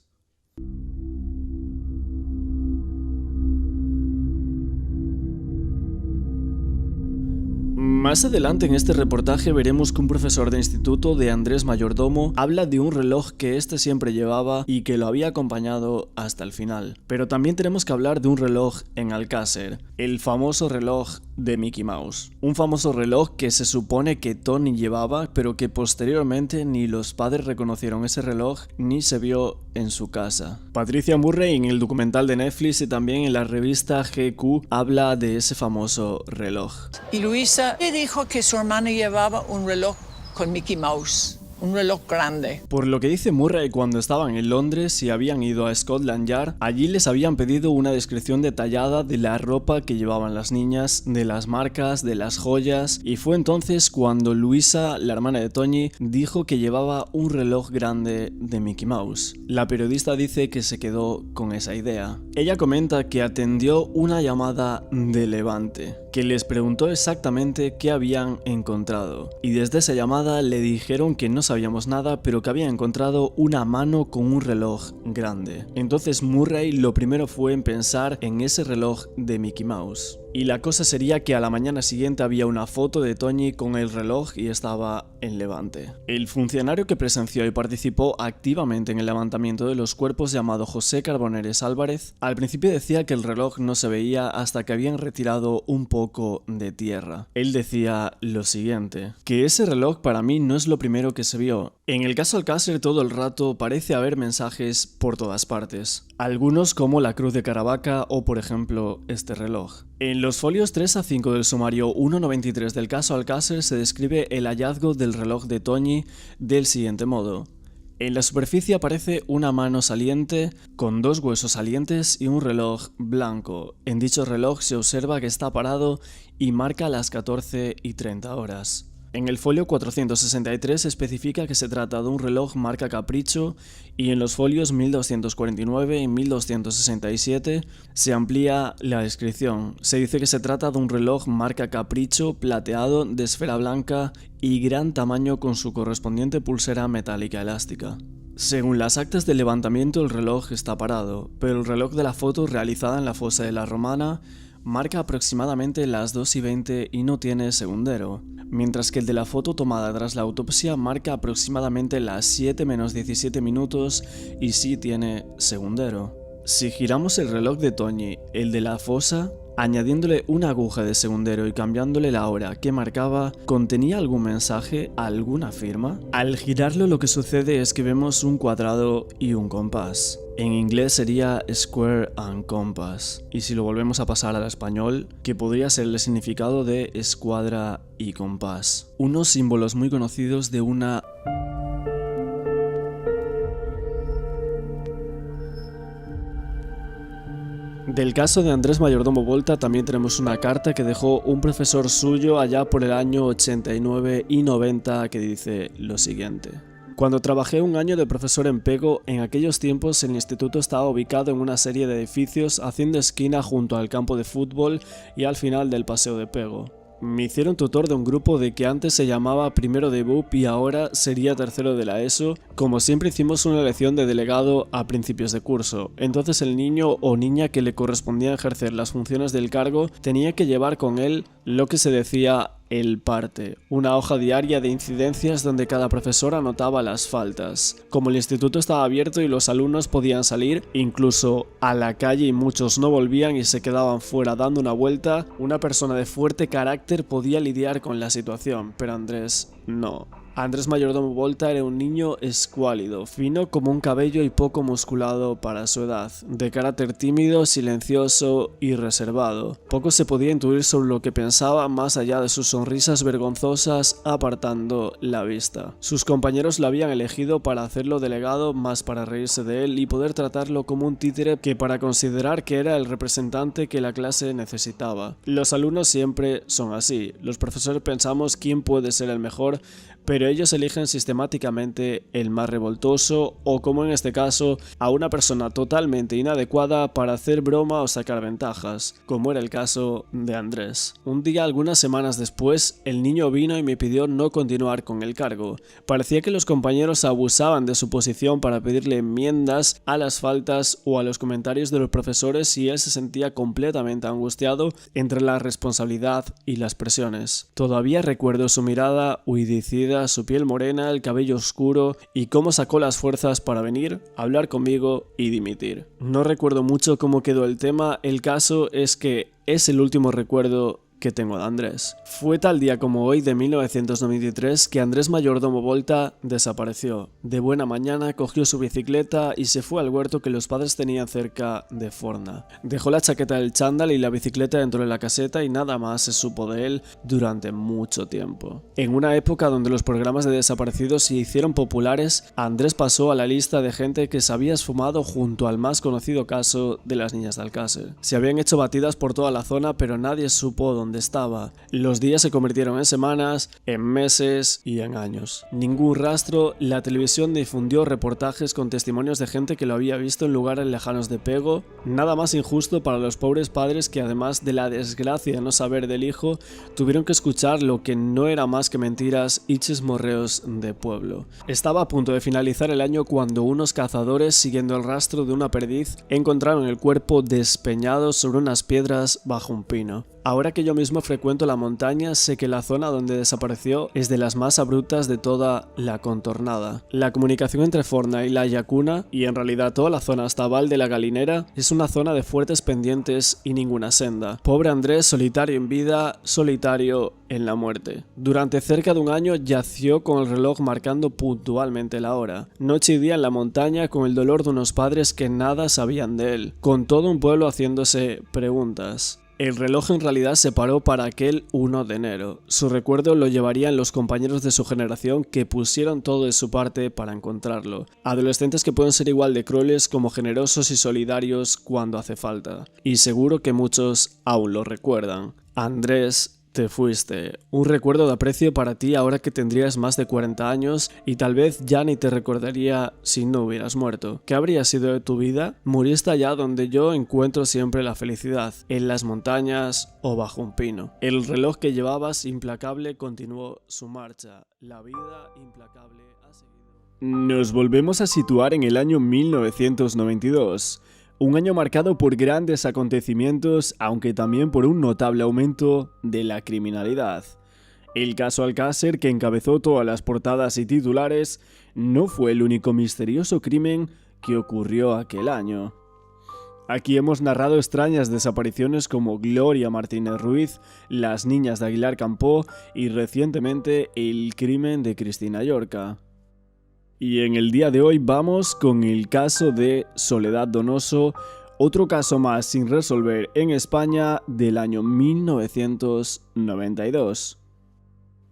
Más adelante en este reportaje veremos que un profesor de instituto de Andrés Mayordomo habla de un reloj que este siempre llevaba y que lo había acompañado hasta el final. Pero también tenemos que hablar de un reloj en Alcácer, el famoso reloj de Mickey Mouse. Un famoso reloj que se supone que Tony llevaba, pero que posteriormente ni los padres reconocieron ese reloj ni se vio en su casa. Patricia Murray en el documental de Netflix y también en la revista GQ habla de ese famoso reloj. Y Luisa le dijo que su hermana llevaba un reloj con Mickey Mouse. Un reloj grande. Por lo que dice Murray, cuando estaban en Londres y habían ido a Scotland Yard, allí les habían pedido una descripción detallada de la ropa que llevaban las niñas, de las marcas, de las joyas, y fue entonces cuando Luisa, la hermana de Tony, dijo que llevaba un reloj grande de Mickey Mouse. La periodista dice que se quedó con esa idea. Ella comenta que atendió una llamada de Levante, que les preguntó exactamente qué habían encontrado, y desde esa llamada le dijeron que no sabíamos nada, pero que había encontrado una mano con un reloj grande. Entonces Murray lo primero fue en pensar en ese reloj de Mickey Mouse. Y la cosa sería que a la mañana siguiente había una foto de Tony con el reloj y estaba en Levante. El funcionario que presenció y participó activamente en el levantamiento de los cuerpos, llamado José Carboneres Álvarez, al principio decía que el reloj no se veía hasta que habían retirado un poco de tierra. Él decía lo siguiente, que ese reloj para mí no es lo primero que se vio. En el caso Alcácer todo el rato parece haber mensajes por todas partes. Algunos como la cruz de Caravaca o por ejemplo este reloj. En los folios 3 a 5 del sumario 193 del caso Alcácer se describe el hallazgo del reloj de Tony del siguiente modo. En la superficie aparece una mano saliente con 2 huesos salientes y un reloj blanco. En dicho reloj se observa que está parado y marca las 14:30 horas. En el folio 463 se especifica que se trata de un reloj marca Capricho y en los folios 1249 y 1267 se amplía la descripción. Se dice que se trata de un reloj marca Capricho plateado de esfera blanca y gran tamaño con su correspondiente pulsera metálica elástica. Según las actas de levantamiento el reloj está parado, pero el reloj de la foto realizada en la fosa de la Romana marca aproximadamente las 2:20 y no tiene segundero, mientras que el de la foto tomada tras la autopsia marca aproximadamente las 7 menos 17 minutos y sí tiene segundero. Si giramos el reloj de Tony, el de la fosa, añadiéndole una aguja de segundero y cambiándole la hora que marcaba, ¿contenía algún mensaje, alguna firma? Al girarlo lo que sucede es que vemos un cuadrado y un compás. En inglés sería Square and Compass, y si lo volvemos a pasar al español, que podría ser el significado de escuadra y compás. Unos símbolos muy conocidos de una... Del caso de Andrés Mayordomo Volta también tenemos una carta que dejó un profesor suyo allá por el año 89 y 90 que dice lo siguiente. Cuando trabajé un año de profesor en Pego, en aquellos tiempos el instituto estaba ubicado en una serie de edificios haciendo esquina junto al campo de fútbol y al final del paseo de Pego. Me hicieron tutor de un grupo de que antes se llamaba primero de BUP y ahora sería tercero de la ESO. Como siempre hicimos una elección de delegado a principios de curso. Entonces el niño o niña que le correspondía ejercer las funciones del cargo tenía que llevar con él lo que se decía el parte, una hoja diaria de incidencias donde cada profesor anotaba las faltas. Como el instituto estaba abierto y los alumnos podían salir incluso a la calle y muchos no volvían y se quedaban fuera dando una vuelta, una persona de fuerte carácter podía lidiar con la situación, pero Andrés no. Andrés Mayordomo Volta era un niño escuálido, fino como un cabello y poco musculado para su edad, de carácter tímido, silencioso y reservado. Poco se podía intuir sobre lo que pensaba más allá de sus sonrisas vergonzosas apartando la vista. Sus compañeros lo habían elegido para hacerlo delegado, más para reírse de él y poder tratarlo como un títere que para considerar que era el representante que la clase necesitaba. Los alumnos siempre son así, los profesores pensamos quién puede ser el mejor, pero ellos eligen sistemáticamente el más revoltoso o, como en este caso, a una persona totalmente inadecuada para hacer broma o sacar ventajas, como era el caso de Andrés. Un día, algunas semanas después, el niño vino y me pidió no continuar con el cargo. Parecía que los compañeros abusaban de su posición para pedirle enmiendas a las faltas o a los comentarios de los profesores y él se sentía completamente angustiado entre la responsabilidad y las presiones. Todavía recuerdo su mirada huidicida, su piel morena, el cabello oscuro y cómo sacó las fuerzas para venir, hablar conmigo y dimitir. No recuerdo mucho cómo quedó el tema, el caso es que es el último recuerdo que tengo de Andrés. Fue tal día como hoy de 1993 que Andrés Mayordomo Volta desapareció. De buena mañana cogió su bicicleta y se fue al huerto que los padres tenían cerca de Forna. Dejó la chaqueta del chándal y la bicicleta dentro de la caseta y nada más se supo de él durante mucho tiempo. En una época donde los programas de desaparecidos se hicieron populares, Andrés pasó a la lista de gente que se había esfumado junto al más conocido caso de las niñas de Alcácer. Se habían hecho batidas por toda la zona, pero nadie supo dónde estaba. Los días se convirtieron en semanas, en meses y en años. Ningún rastro. La televisión difundió reportajes con testimonios de gente que lo había visto en lugares lejanos de Pego. Nada más injusto para los pobres padres que, además de la desgracia de no saber del hijo, tuvieron que escuchar lo que no era más que mentiras y chismorreos de pueblo. Estaba a punto de finalizar el año cuando unos cazadores, siguiendo el rastro de una perdiz, encontraron el cuerpo despeñado sobre unas piedras bajo un pino. Ahora que yo mismo frecuento la montaña, sé que la zona donde desapareció es de las más abruptas de toda la contornada. La comunicación entre Forna y la Llacuna, y en realidad toda la zona hasta Val de la Galinera, es una zona de fuertes pendientes y ninguna senda. Pobre Andrés, solitario en vida, solitario en la muerte. Durante cerca de un año yació con el reloj marcando puntualmente la hora. Noche y día en la montaña, con el dolor de unos padres que nada sabían de él, con todo un pueblo haciéndose preguntas. El reloj en realidad se paró para aquel 1 de enero. Su recuerdo lo llevarían los compañeros de su generación que pusieron todo de su parte para encontrarlo. Adolescentes que pueden ser igual de crueles como generosos y solidarios cuando hace falta. Y seguro que muchos aún lo recuerdan. Andrés, te fuiste. Un recuerdo de aprecio para ti ahora que tendrías más de 40 años y tal vez ya ni te recordaría si no hubieras muerto. ¿Qué habría sido de tu vida? Muriste allá donde yo encuentro siempre la felicidad, en las montañas o bajo un pino. El reloj que llevabas implacable continuó su marcha. La vida implacable ha seguido. Nos volvemos a situar en el año 1992. Un año marcado por grandes acontecimientos, aunque también por un notable aumento de la criminalidad. El caso Alcácer, que encabezó todas las portadas y titulares, no fue el único misterioso crimen que ocurrió aquel año. Aquí hemos narrado extrañas desapariciones como Gloria Martínez Ruiz, las niñas de Aguilar Campó y recientemente el crimen de Cristina Llorca. Y en el día de hoy vamos con el caso de Soledad Donoso, otro caso más sin resolver en España del año 1992.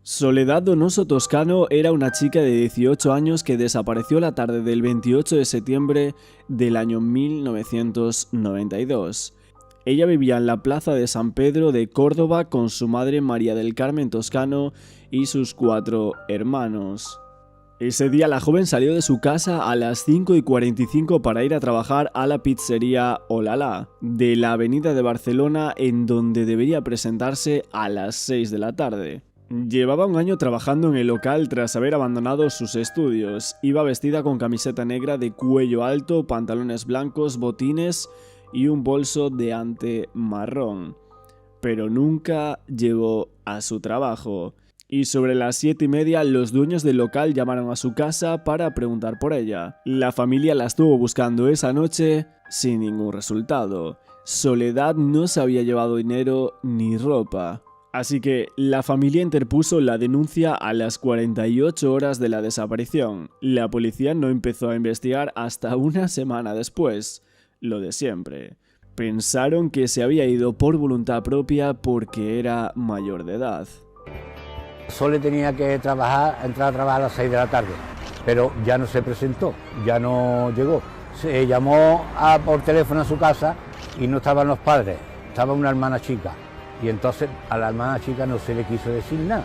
Soledad Donoso Toscano era una chica de 18 años que desapareció la tarde del 28 de septiembre del año 1992. Ella vivía en la plaza de San Pedro de Córdoba con su madre María del Carmen Toscano y sus 4 hermanos. Ese día la joven salió de su casa a las 5:45 para ir a trabajar a la pizzería Olala, de la avenida de Barcelona, en donde debería presentarse a las 6 de la tarde. Llevaba un año trabajando en el local tras haber abandonado sus estudios. Iba vestida con camiseta negra de cuello alto, pantalones blancos, botines y un bolso de ante marrón. Pero nunca llegó a su trabajo. Y sobre las 7:30 los dueños del local llamaron a su casa para preguntar por ella. La familia la estuvo buscando esa noche sin ningún resultado. Soledad no se había llevado dinero ni ropa. Así que la familia interpuso la denuncia a las 48 horas de la desaparición. La policía no empezó a investigar hasta una semana después. Lo de siempre. Pensaron que se había ido por voluntad propia porque era mayor de edad. Sole tenía que entrar a trabajar a las 6 de la tarde, pero ya no se presentó, ya no llegó. Se llamó por teléfono a su casa y no estaban los padres, estaba una hermana chica. Y entonces a la hermana chica no se le quiso decir nada.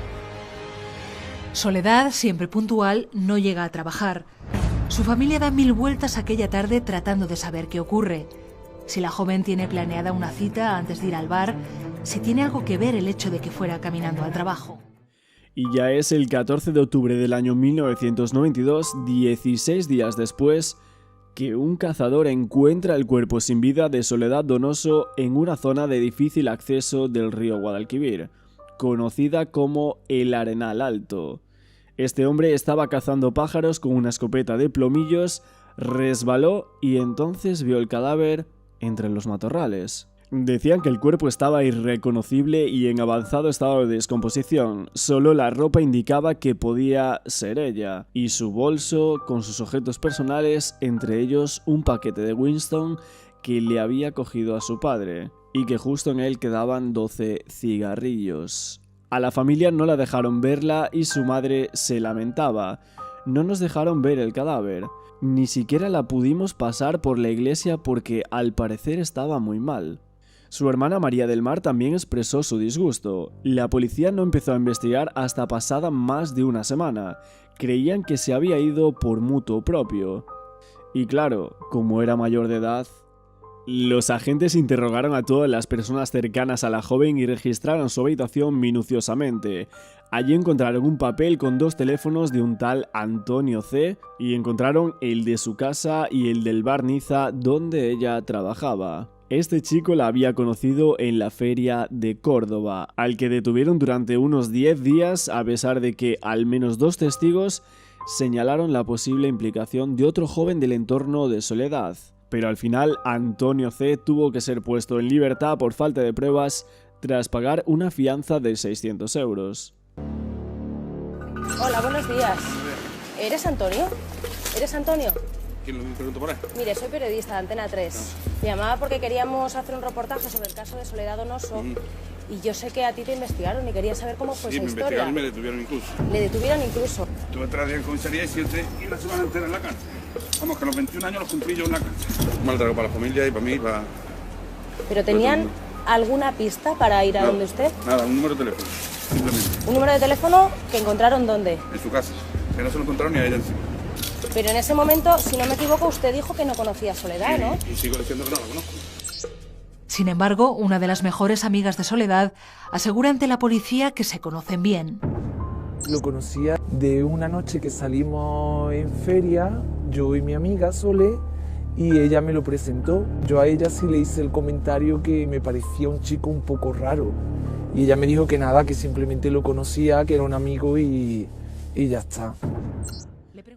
Soledad, siempre puntual, no llega a trabajar. Su familia da 1000 vueltas aquella tarde tratando de saber qué ocurre. Si la joven tiene planeada una cita antes de ir al bar, si tiene algo que ver el hecho de que fuera caminando al trabajo. Y ya es el 14 de octubre del año 1992, 16 días después, que un cazador encuentra el cuerpo sin vida de Soledad Donoso en una zona de difícil acceso del río Guadalquivir, conocida como el Arenal Alto. Este hombre estaba cazando pájaros con una escopeta de plomillos, resbaló y entonces vio el cadáver entre los matorrales. Decían que el cuerpo estaba irreconocible y en avanzado estado de descomposición. Solo la ropa indicaba que podía ser ella, y su bolso con sus objetos personales, entre ellos un paquete de Winston que le había cogido a su padre, y que justo en él quedaban 12 cigarrillos. A la familia no la dejaron verla y su madre se lamentaba. No nos dejaron ver el cadáver. Ni siquiera la pudimos pasar por la iglesia porque al parecer estaba muy mal. Su hermana María del Mar también expresó su disgusto. La policía no empezó a investigar hasta pasada más de una semana. Creían que se había ido por mutuo propio. Y claro, como era mayor de edad, los agentes interrogaron a todas las personas cercanas a la joven y registraron su habitación minuciosamente. Allí encontraron un papel con 2 teléfonos de un tal Antonio C. y encontraron el de su casa y el del bar Niza donde ella trabajaba. Este chico la había conocido en la feria de Córdoba, al que detuvieron durante unos 10 días a pesar de que al menos 2 testigos señalaron la posible implicación de otro joven del entorno de Soledad. Pero al final Antonio C. tuvo que ser puesto en libertad por falta de pruebas tras pagar una fianza de 600 euros. Hola, buenos días. ¿Eres Antonio? ¿Eres Antonio? ¿Quién me preguntó por ahí? Mire, soy periodista de Antena 3. Te llamaba porque queríamos hacer un reportaje sobre el caso de Soledad Donoso. Y yo sé que a ti te investigaron y quería saber cómo fue esa me historia. investigaron y me detuvieron incluso. ¿Le detuvieron incluso? Estuve 3 días en comisaría y 7 y la semana entera en la cárcel. Vamos, que a los 21 años los cumplí yo en la cárcel. Mal trago para la familia y para mí, para... ¿Pero tenían alguna pista para ir a donde usted? Nada, un número de teléfono, simplemente. ¿Un número de teléfono que encontraron dónde? En su casa, que no se lo encontraron ni a ella encima. Pero en ese momento, si no me equivoco, usted dijo que no conocía a Soledad, ¿no? Y sigo diciendo que no la conozco. Sin embargo, una de las mejores amigas de Soledad asegura ante la policía que se conocen bien. Lo conocía de una noche que salimos en feria, yo y mi amiga Sole, y ella me lo presentó. Yo a ella sí le hice el comentario que me parecía un chico un poco raro. Y ella me dijo que nada, que simplemente lo conocía, que era un amigo y ya está.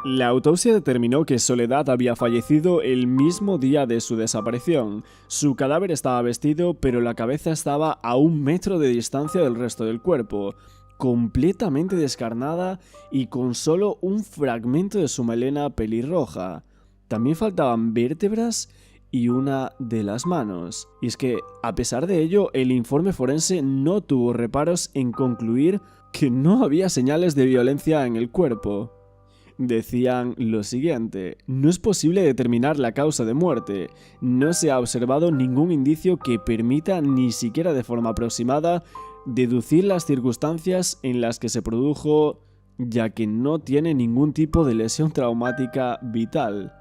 La autopsia determinó que Soledad había fallecido el mismo día de su desaparición. Su cadáver estaba vestido, pero la cabeza estaba a 1 metro de distancia del resto del cuerpo, completamente descarnada y con solo un fragmento de su melena pelirroja. También faltaban vértebras y una de las manos. Y es que, a pesar de ello, el informe forense no tuvo reparos en concluir que no había señales de violencia en el cuerpo. Decían lo siguiente: no es posible determinar la causa de muerte, no se ha observado ningún indicio que permita ni siquiera de forma aproximada deducir las circunstancias en las que se produjo, ya que no tiene ningún tipo de lesión traumática vital.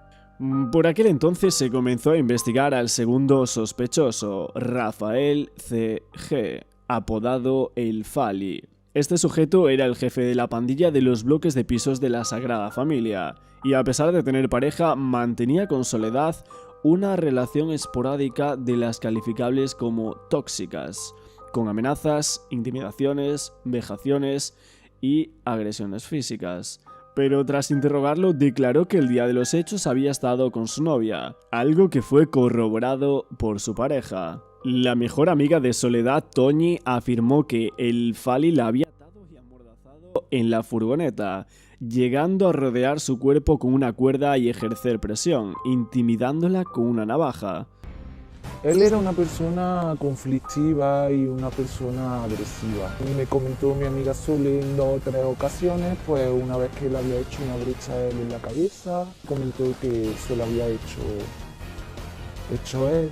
Por aquel entonces se comenzó a investigar al segundo sospechoso, Rafael C.G., apodado El Fali. Este sujeto era el jefe de la pandilla de los bloques de pisos de la Sagrada Familia, y a pesar de tener pareja, mantenía con Soledad una relación esporádica de las calificables como tóxicas, con amenazas, intimidaciones, vejaciones y agresiones físicas. Pero tras interrogarlo declaró que el día de los hechos había estado con su novia, algo que fue corroborado por su pareja. La mejor amiga de Soledad, Toñi, afirmó que el Fali la había atado y amordazado en la furgoneta, llegando a rodear su cuerpo con una cuerda y ejercer presión, intimidándola con una navaja. Él era una persona conflictiva y una persona agresiva. Me comentó mi amiga Sole en 2 o 3 ocasiones, pues una vez que le había hecho una brecha a él en la cabeza, comentó que se lo había hecho él.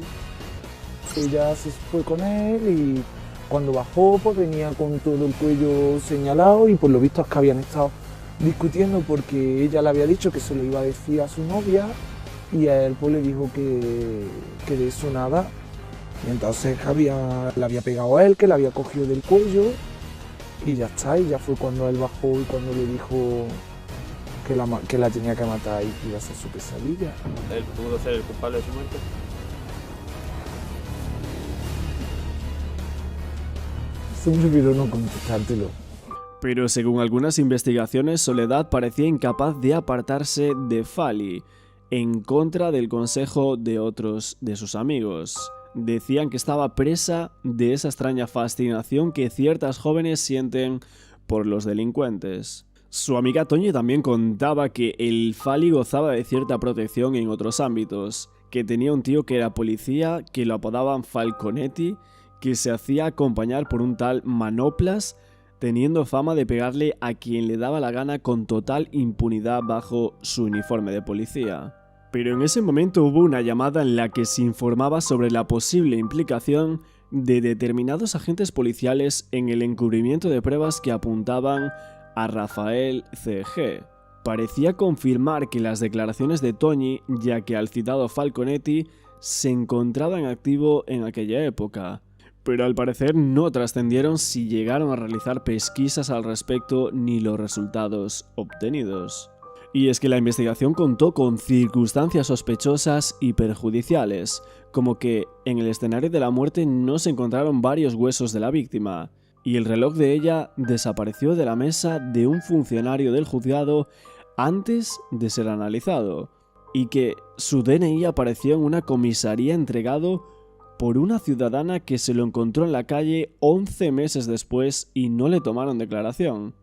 Ella se fue con él y cuando bajó pues venía con todo el cuello señalado y por lo visto es que habían estado discutiendo porque ella le había dicho que se lo iba a decir a su novia y a él pues le dijo que de eso nada. Y entonces le había pegado a él, que le había cogido del cuello y ya está. Y ya fue cuando él bajó y cuando le dijo que la tenía que matar y que iba a ser su pesadilla. ¿Él pudo ser el culpable de su muerte? Prefiero no contestártelo. Pero según algunas investigaciones, Soledad parecía incapaz de apartarse de Fali, en contra del consejo de otros de sus amigos. decían que estaba presa de esa extraña fascinación que ciertas jóvenes sienten por los delincuentes. Su amiga Toñi también contaba que el Fali gozaba de cierta protección en otros ámbitos, que tenía un tío que era policía, que lo apodaban Falconetti, que se hacía acompañar por un tal Manoplas, teniendo fama de pegarle a quien le daba la gana con total impunidad bajo su uniforme de policía. Pero en ese momento hubo una llamada en la que se informaba sobre la posible implicación de determinados agentes policiales en el encubrimiento de pruebas que apuntaban a Rafael C.G. Parecía confirmar que las declaraciones de Toñi, ya que al citado Falconetti se encontraba en activo en aquella época, pero al parecer no trascendieron si llegaron a realizar pesquisas al respecto ni los resultados obtenidos. Y es que la investigación contó con circunstancias sospechosas y perjudiciales, como que en el escenario de la muerte no se encontraron varios huesos de la víctima, y el reloj de ella desapareció de la mesa de un funcionario del juzgado antes de ser analizado, y que su DNI apareció en una comisaría entregado por una ciudadana que se lo encontró en la calle 11 meses después y no le tomaron declaración.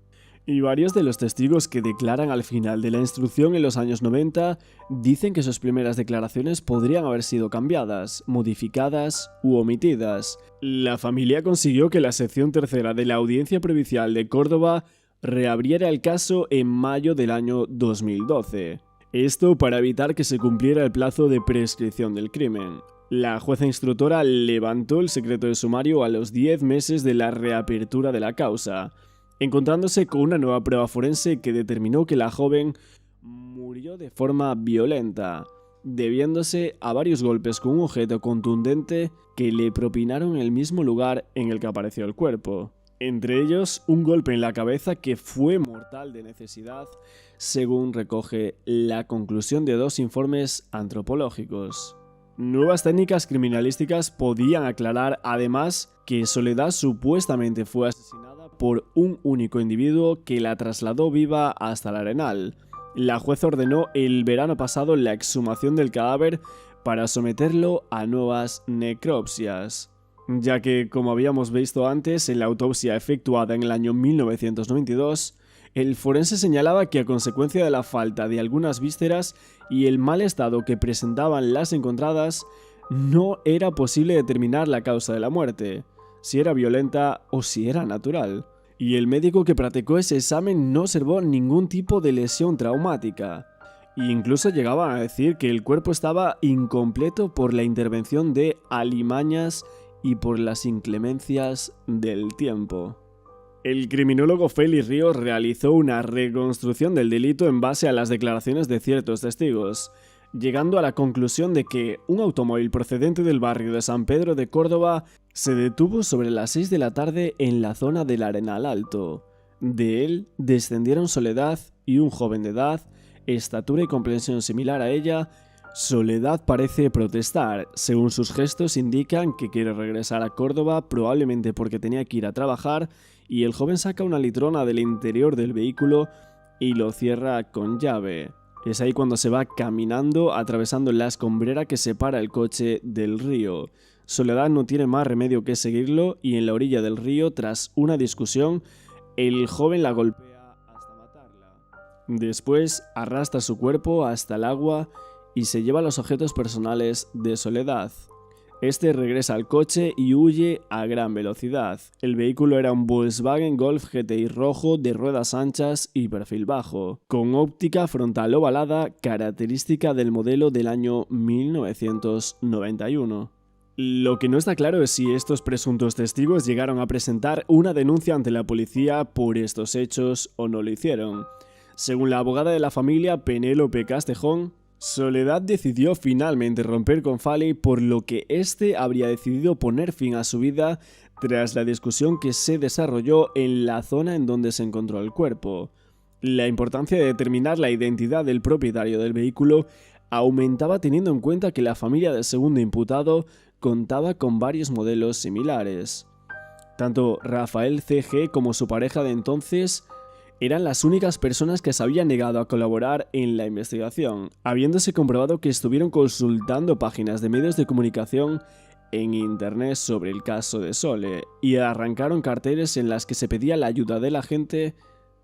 Y varios de los testigos que declaran al final de la instrucción en los años 90 dicen que sus primeras declaraciones podrían haber sido cambiadas, modificadas u omitidas. La familia consiguió que la sección tercera de la Audiencia Provincial de Córdoba reabriera el caso en mayo del año 2012. Esto para evitar que se cumpliera el plazo de prescripción del crimen. La jueza instructora levantó el secreto de sumario a los 10 meses de la reapertura de la causa, encontrándose con una nueva prueba forense que determinó que la joven murió de forma violenta, debiéndose a varios golpes con un objeto contundente que le propinaron en el mismo lugar en el que apareció el cuerpo. Entre ellos, un golpe en la cabeza que fue mortal de necesidad, según recoge la conclusión de 2 informes antropológicos. Nuevas técnicas criminalísticas podían aclarar además que Soledad supuestamente fue asesinada por un único individuo que la trasladó viva hasta el Arenal. La jueza ordenó el verano pasado la exhumación del cadáver para someterlo a nuevas necropsias, ya que, como habíamos visto antes, en la autopsia efectuada en el año 1992, el forense señalaba que a consecuencia de la falta de algunas vísceras y el mal estado que presentaban las encontradas, no era posible determinar la causa de la muerte, si era violenta o si era natural. Y el médico que practicó ese examen no observó ningún tipo de lesión traumática. E incluso llegaban a decir que el cuerpo estaba incompleto por la intervención de alimañas y por las inclemencias del tiempo. El criminólogo Félix Ríos realizó una reconstrucción del delito en base a las declaraciones de ciertos testigos, llegando a la conclusión de que un automóvil procedente del barrio de San Pedro de Córdoba se detuvo sobre las 6 de la tarde en la zona del Arenal Alto. De él descendieron Soledad y un joven de edad, estatura y complexión similar a ella. Soledad parece protestar, según sus gestos indican que quiere regresar a Córdoba probablemente porque tenía que ir a trabajar, y el joven saca una litrona del interior del vehículo y lo cierra con llave. Es ahí cuando se va caminando atravesando la escombrera que separa el coche del río. Soledad no tiene más remedio que seguirlo y en la orilla del río, tras una discusión, el joven la golpea hasta matarla. Después arrastra su cuerpo hasta el agua y se lleva los objetos personales de Soledad. Este regresa al coche y huye a gran velocidad. El vehículo era un Volkswagen Golf GTI rojo de ruedas anchas y perfil bajo, con óptica frontal ovalada característica del modelo del año 1991. Lo que no está claro es si estos presuntos testigos llegaron a presentar una denuncia ante la policía por estos hechos o no lo hicieron. Según la abogada de la familia, Penélope Castejón, Soledad decidió finalmente romper con Fali, por lo que este habría decidido poner fin a su vida tras la discusión que se desarrolló en la zona en donde se encontró el cuerpo. La importancia de determinar la identidad del propietario del vehículo aumentaba teniendo en cuenta que la familia del segundo imputado contaba con varios modelos similares. Tanto Rafael C.G. como su pareja de entonces eran las únicas personas que se habían negado a colaborar en la investigación, habiéndose comprobado que estuvieron consultando páginas de medios de comunicación en internet sobre el caso de Sole y arrancaron carteles en las que se pedía la ayuda de la gente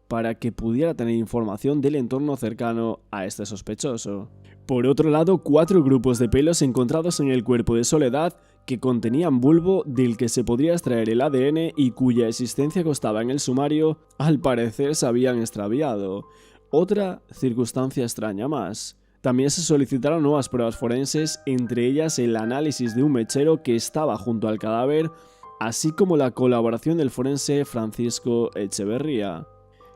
para que pudiera tener información del entorno cercano a este sospechoso. Por otro lado, 4 grupos de pelos encontrados en el cuerpo de Soledad que contenían bulbo del que se podría extraer el ADN y cuya existencia constaba en el sumario, al parecer se habían extraviado. Otra circunstancia extraña más. También se solicitaron nuevas pruebas forenses, entre ellas el análisis de un mechero que estaba junto al cadáver, así como la colaboración del forense Francisco Echeverría,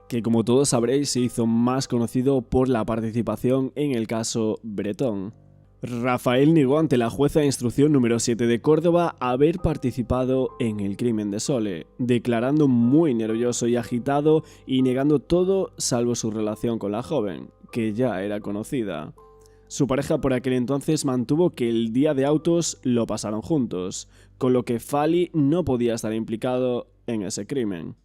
que como todos sabréis se hizo más conocido por la participación en el caso Bretón. Rafael negó ante la jueza de instrucción número 7 de Córdoba haber participado en el crimen de Sole, declarando muy nervioso y agitado y negando todo salvo su relación con la joven, que ya era conocida. Su pareja por aquel entonces mantuvo que el día de autos lo pasaron juntos, con lo que Fali no podía estar implicado en ese crimen.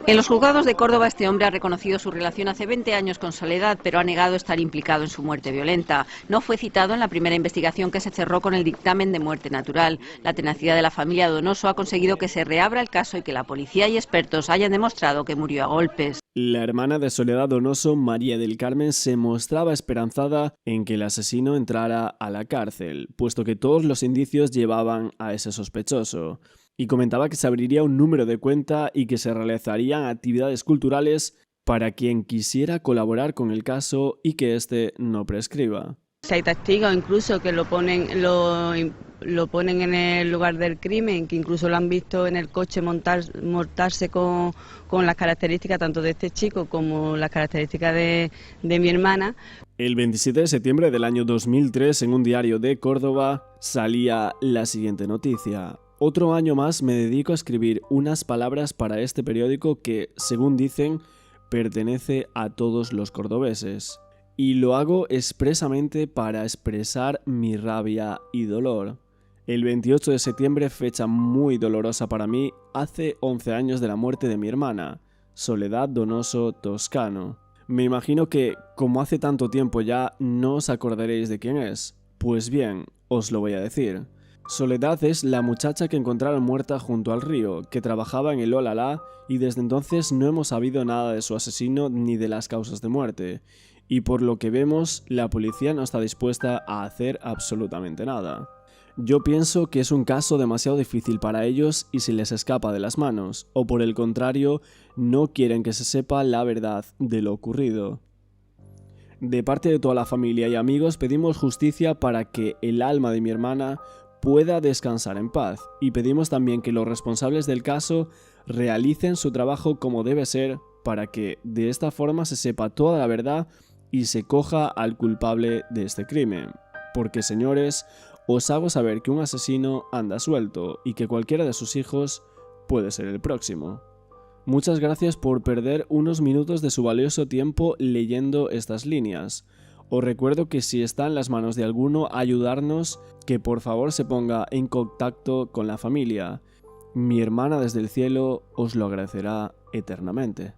En los juzgados de Córdoba este hombre ha reconocido su relación hace 20 años con Soledad, pero ha negado estar implicado en su muerte violenta. No fue citado en la primera investigación que se cerró con el dictamen de muerte natural. La tenacidad de la familia Donoso ha conseguido que se reabra el caso y que la policía y expertos hayan demostrado que murió a golpes. La hermana de Soledad Donoso, María del Carmen, se mostraba esperanzada en que el asesino entrara a la cárcel, puesto que todos los indicios llevaban a ese sospechoso. Y comentaba que se abriría un número de cuenta y que se realizarían actividades culturales para quien quisiera colaborar con el caso y que éste no prescriba. Si hay testigos incluso que lo ponen en el lugar del crimen, que incluso lo han visto en el coche montarse con las características tanto de este chico como las características de mi hermana. El 27 de septiembre del año 2003, en un diario de Córdoba, salía la siguiente noticia. Otro año más me dedico a escribir unas palabras para este periódico que, según dicen, pertenece a todos los cordobeses. Y lo hago expresamente para expresar mi rabia y dolor. El 28 de septiembre, fecha muy dolorosa para mí, hace 11 años de la muerte de mi hermana, Soledad Donoso Toscano. Me imagino que, como hace tanto tiempo ya, no os acordaréis de quién es. Pues bien, os lo voy a decir. Soledad es la muchacha que encontraron muerta junto al río, que trabajaba en el Olalá y desde entonces no hemos sabido nada de su asesino ni de las causas de muerte. Y por lo que vemos, la policía no está dispuesta a hacer absolutamente nada. Yo pienso que es un caso demasiado difícil para ellos y se les escapa de las manos, o por el contrario, no quieren que se sepa la verdad de lo ocurrido. De parte de toda la familia y amigos pedimos justicia para que el alma de mi hermana pueda descansar en paz, y pedimos también que los responsables del caso realicen su trabajo como debe ser para que de esta forma se sepa toda la verdad y se coja al culpable de este crimen. Porque, señores, os hago saber que un asesino anda suelto y que cualquiera de sus hijos puede ser el próximo. Muchas gracias por perder unos minutos de su valioso tiempo leyendo estas líneas. Os recuerdo que si está en las manos de alguno ayudarnos, que por favor se ponga en contacto con la familia. Mi hermana desde el cielo os lo agradecerá eternamente.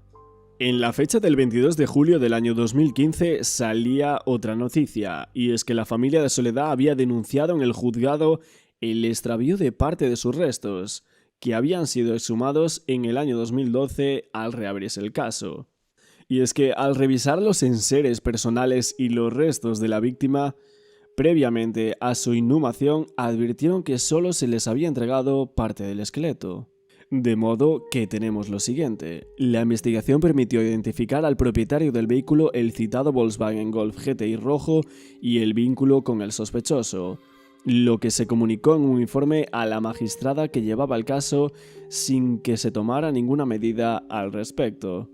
En la fecha del 22 de julio del año 2015 salía otra noticia, y es que la familia de Soledad había denunciado en el juzgado el extravío de parte de sus restos, que habían sido exhumados en el año 2012 al reabrirse el caso. Y es que al revisar los enseres personales y los restos de la víctima, previamente a su inhumación advirtieron que solo se les había entregado parte del esqueleto. De modo que tenemos lo siguiente. La investigación permitió identificar al propietario del vehículo, el citado Volkswagen Golf GTI rojo, y el vínculo con el sospechoso, lo que se comunicó en un informe a la magistrada que llevaba el caso sin que se tomara ninguna medida al respecto.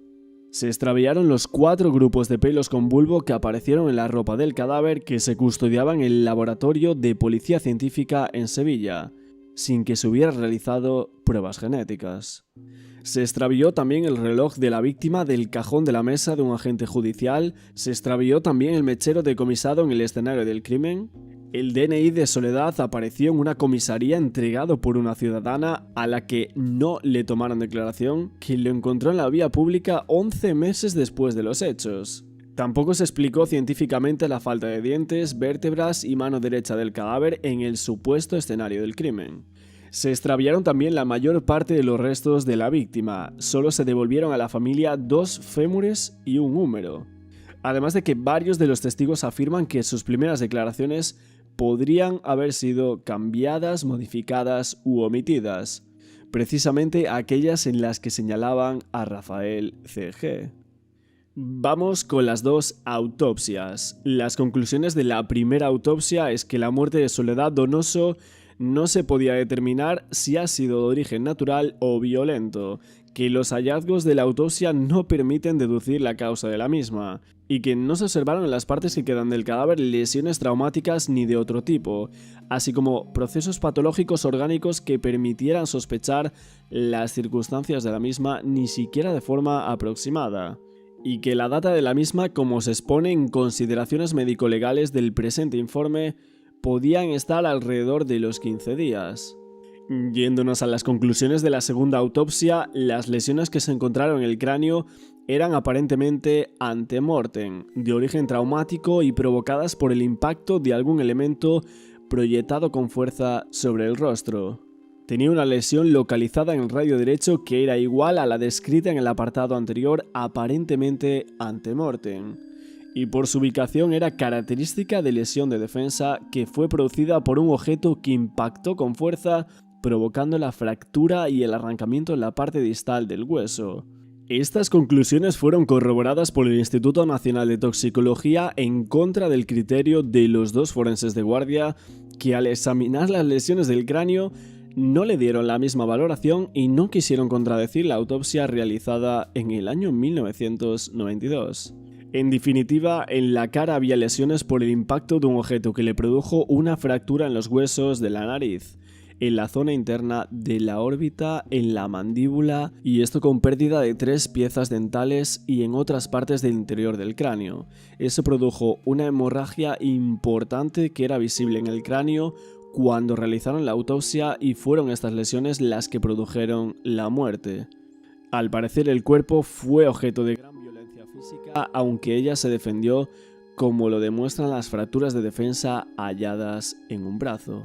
Se extraviaron los 4 grupos de pelos con bulbo que aparecieron en la ropa del cadáver que se custodiaba en el laboratorio de policía científica en Sevilla, sin que se hubiera realizado pruebas genéticas. Se extravió también el reloj de la víctima del cajón de la mesa de un agente judicial, se extravió también el mechero decomisado en el escenario del crimen. El DNI de Soledad apareció en una comisaría entregado por una ciudadana a la que no le tomaron declaración, quien lo encontró en la vía pública 11 meses después de los hechos. Tampoco se explicó científicamente la falta de dientes, vértebras y mano derecha del cadáver en el supuesto escenario del crimen. Se extraviaron también la mayor parte de los restos de la víctima, solo se devolvieron a la familia 2 fémures y un húmero. Además de que varios de los testigos afirman que sus primeras declaraciones podrían haber sido cambiadas, modificadas u omitidas, precisamente aquellas en las que señalaban a Rafael C.G. Vamos con las 2 autopsias. Las conclusiones de la primera autopsia es que la muerte de Soledad Donoso no se podía determinar si ha sido de origen natural o violento, que los hallazgos de la autopsia no permiten deducir la causa de la misma, y que no se observaron en las partes que quedan del cadáver lesiones traumáticas ni de otro tipo, así como procesos patológicos orgánicos que permitieran sospechar las circunstancias de la misma ni siquiera de forma aproximada, y que la data de la misma, como se expone en consideraciones médico-legales del presente informe, podían estar alrededor de los 15 días. Yéndonos a las conclusiones de la segunda autopsia, las lesiones que se encontraron en el cráneo eran aparentemente antemortem, de origen traumático y provocadas por el impacto de algún elemento proyectado con fuerza sobre el rostro. Tenía una lesión localizada en el radio derecho que era igual a la descrita en el apartado anterior, aparentemente antemortem, y por su ubicación era característica de lesión de defensa que fue producida por un objeto que impactó con fuerza, provocando la fractura y el arrancamiento en la parte distal del hueso. Estas conclusiones fueron corroboradas por el Instituto Nacional de Toxicología en contra del criterio de los 2 forenses de guardia, que al examinar las lesiones del cráneo no le dieron la misma valoración y no quisieron contradecir la autopsia realizada en el año 1992. En definitiva, en la cara había lesiones por el impacto de un objeto que le produjo una fractura en los huesos de la nariz, en la zona interna de la órbita, en la mandíbula, y esto con pérdida de 3 piezas dentales y en otras partes del interior del cráneo. Eso produjo una hemorragia importante que era visible en el cráneo cuando realizaron la autopsia, y fueron estas lesiones las que produjeron la muerte. Al parecer el cuerpo fue objeto de gran violencia física, aunque ella se defendió, como lo demuestran las fracturas de defensa halladas en un brazo.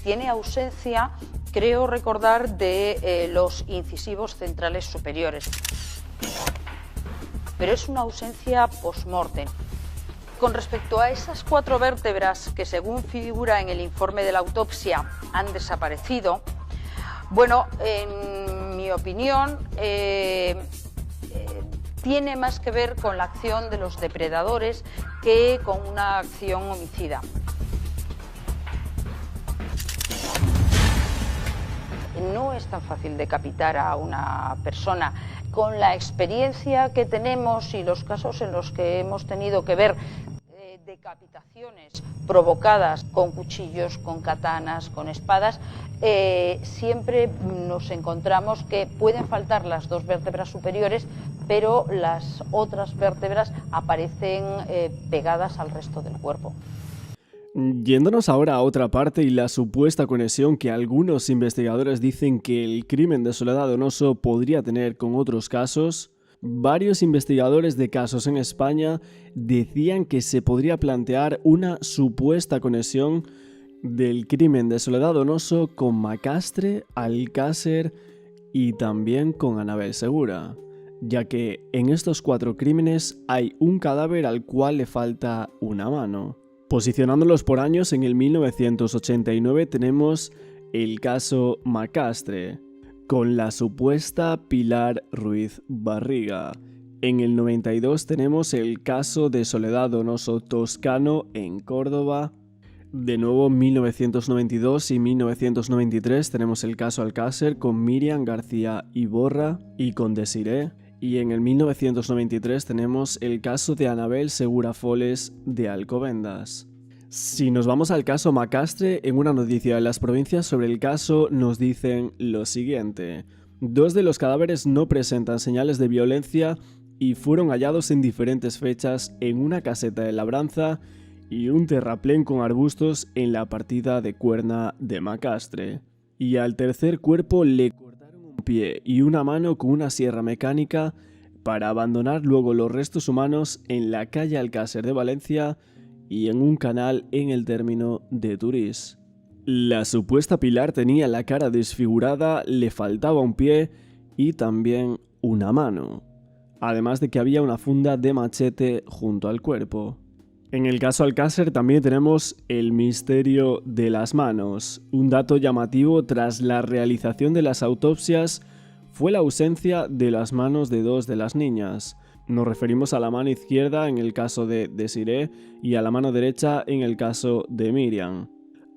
Tiene ausencia, creo recordar, de los incisivos centrales superiores, pero es una ausencia post-mortem. Con respecto a esas 4 vértebras que, según figura en el informe de la autopsia, han desaparecido, bueno, en mi opinión, tiene más que ver con la acción de los depredadores que con una acción homicida. No es tan fácil decapitar a una persona. Con la experiencia que tenemos y los casos en los que hemos tenido que ver decapitaciones provocadas con cuchillos, con katanas, con espadas, siempre nos encontramos que pueden faltar las 2 vértebras superiores, pero las otras vértebras aparecen pegadas al resto del cuerpo. Yéndonos ahora a otra parte y la supuesta conexión que algunos investigadores dicen que el crimen de Soledad Donoso podría tener con otros casos, varios investigadores de casos en España decían que se podría plantear una supuesta conexión del crimen de Soledad Donoso con Macastre, Alcácer y también con Anabel Segura, ya que en estos 4 crímenes hay un cadáver al cual le falta una mano. Posicionándolos por años, en el 1989 tenemos el caso Macastre, con la supuesta Pilar Ruiz Barriga. En el 92 tenemos el caso de Soledad Donoso Toscano en Córdoba. De nuevo, en 1992 y 1993 tenemos el caso Alcácer con Miriam García Iborra y con Desiré. Y en el 1993 tenemos el caso de Anabel Segura Foles de Alcobendas. Si nos vamos al caso Macastre, en una noticia de las provincias sobre el caso nos dicen lo siguiente: 2 de los cadáveres no presentan señales de violencia y fueron hallados en diferentes fechas en una caseta de labranza y un terraplén con arbustos en la partida de Cuerna de Macastre. Y al tercer cuerpo le cortaron un pie y una mano con una sierra mecánica para abandonar luego los restos humanos en la calle Alcácer de Valencia y en un canal en el término de Turís. La supuesta Pilar tenía la cara desfigurada, le faltaba un pie y también una mano, además de que había una funda de machete junto al cuerpo. En el caso Alcácer también tenemos el misterio de las manos. Un dato llamativo tras la realización de las autopsias fue la ausencia de las manos de 2 de las niñas. Nos referimos a la mano izquierda en el caso de Desiree y a la mano derecha en el caso de Miriam.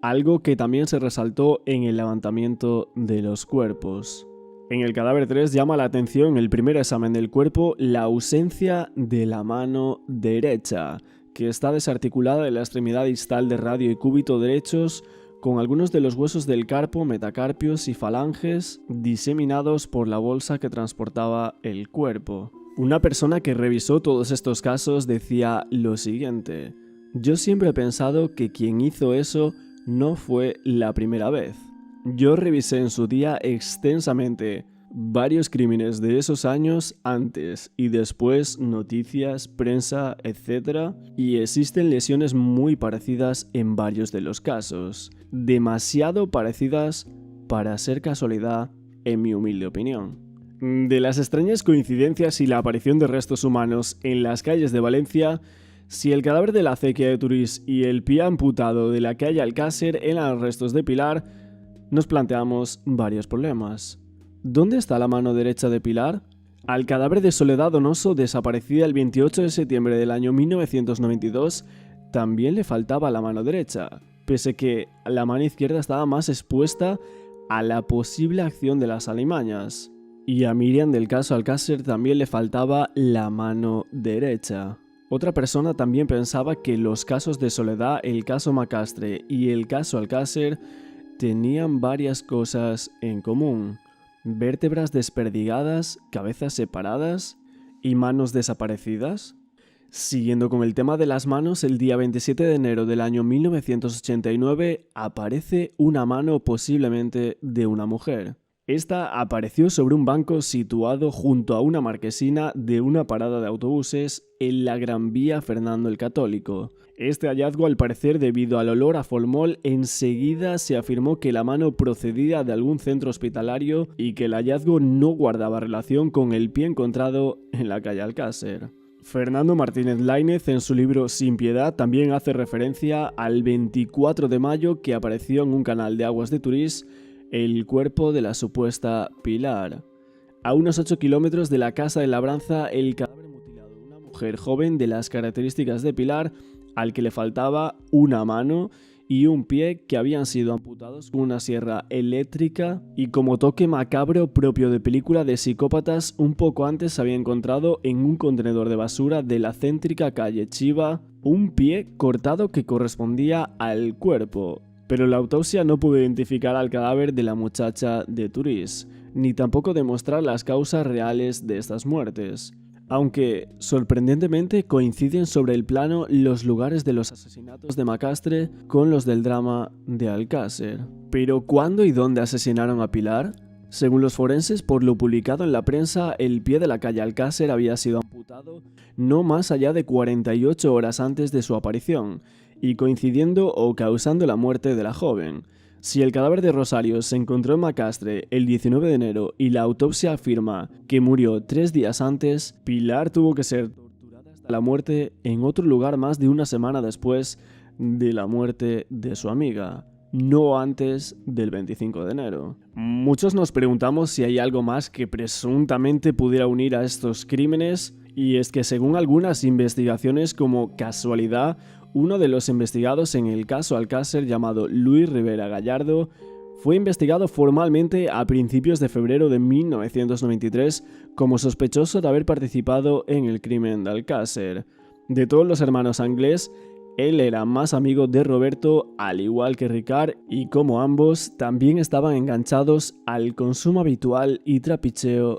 Algo que también se resaltó en el levantamiento de los cuerpos. En el cadáver 3 llama la atención el primer examen del cuerpo la ausencia de la mano derecha, que está desarticulada en la extremidad distal de radio y cúbito derechos, con algunos de los huesos del carpo, metacarpios y falanges diseminados por la bolsa que transportaba el cuerpo. Una persona que revisó todos estos casos decía lo siguiente: yo siempre he pensado que quien hizo eso no fue la primera vez. Yo revisé en su día extensamente varios crímenes de esos años, antes y después, noticias, prensa, etc. Y existen lesiones muy parecidas en varios de los casos. Demasiado parecidas para ser casualidad, en mi humilde opinión. De las extrañas coincidencias y la aparición de restos humanos en las calles de Valencia, si el cadáver de la acequia de Turís y el pie amputado de la calle Alcácer eran restos de Pilar, nos planteamos varios problemas. ¿Dónde está la mano derecha de Pilar? Al cadáver de Soledad Donoso, desaparecida el 28 de septiembre del año 1992, también le faltaba la mano derecha, pese que la mano izquierda estaba más expuesta a la posible acción de las alimañas. Y a Miriam del caso Alcácer también le faltaba la mano derecha. Otra persona también pensaba que los casos de Soledad, el caso Macastre y el caso Alcácer tenían varias cosas en común: vértebras desperdigadas, cabezas separadas y manos desaparecidas. Siguiendo con el tema de las manos, el día 27 de enero del año 1989 aparece una mano posiblemente de una mujer. Esta apareció sobre un banco situado junto a una marquesina de una parada de autobuses en la Gran Vía Fernando el Católico. Este hallazgo, al parecer debido al olor a formol, enseguida se afirmó que la mano procedía de algún centro hospitalario y que el hallazgo no guardaba relación con el pie encontrado en la calle Alcácer. Fernando Martínez Lainez, en su libro Sin Piedad, también hace referencia al 24 de mayo que apareció en un canal de aguas de Turís el cuerpo de la supuesta Pilar. A unos 8 kilómetros de la casa de labranza, el cadáver mutilado de una mujer joven de las características de Pilar, al que le faltaba una mano y un pie que habían sido amputados con una sierra eléctrica, y como toque macabro propio de película de psicópatas, un poco antes se había encontrado en un contenedor de basura de la céntrica calle Chiva un pie cortado que correspondía al cuerpo. Pero la autopsia no pudo identificar al cadáver de la muchacha de Turís, ni tampoco demostrar las causas reales de estas muertes. Aunque, sorprendentemente, coinciden sobre el plano los lugares de los asesinatos de Macastre con los del drama de Alcácer. ¿Pero cuándo y dónde asesinaron a Pilar? Según los forenses, por lo publicado en la prensa, el pie de la calle Alcácer había sido amputado no más allá de 48 horas antes de su aparición, y coincidiendo o causando la muerte de la joven. Si el cadáver de Rosario se encontró en Macastre el 19 de enero y la autopsia afirma que murió 3 días antes, Pilar tuvo que ser torturada hasta la muerte en otro lugar más de una semana después de la muerte de su amiga, no antes del 25 de enero. Muchos nos preguntamos si hay algo más que presuntamente pudiera unir a estos crímenes, y es que según algunas investigaciones, como casualidad, uno de los investigados en el caso Alcácer, llamado Luis Rivera Gallardo, fue investigado formalmente a principios de febrero de 1993 como sospechoso de haber participado en el crimen de Alcácer. De todos los hermanos Anglés, él era más amigo de Roberto, al igual que Ricard, y como ambos, también estaban enganchados al consumo habitual y trapicheo.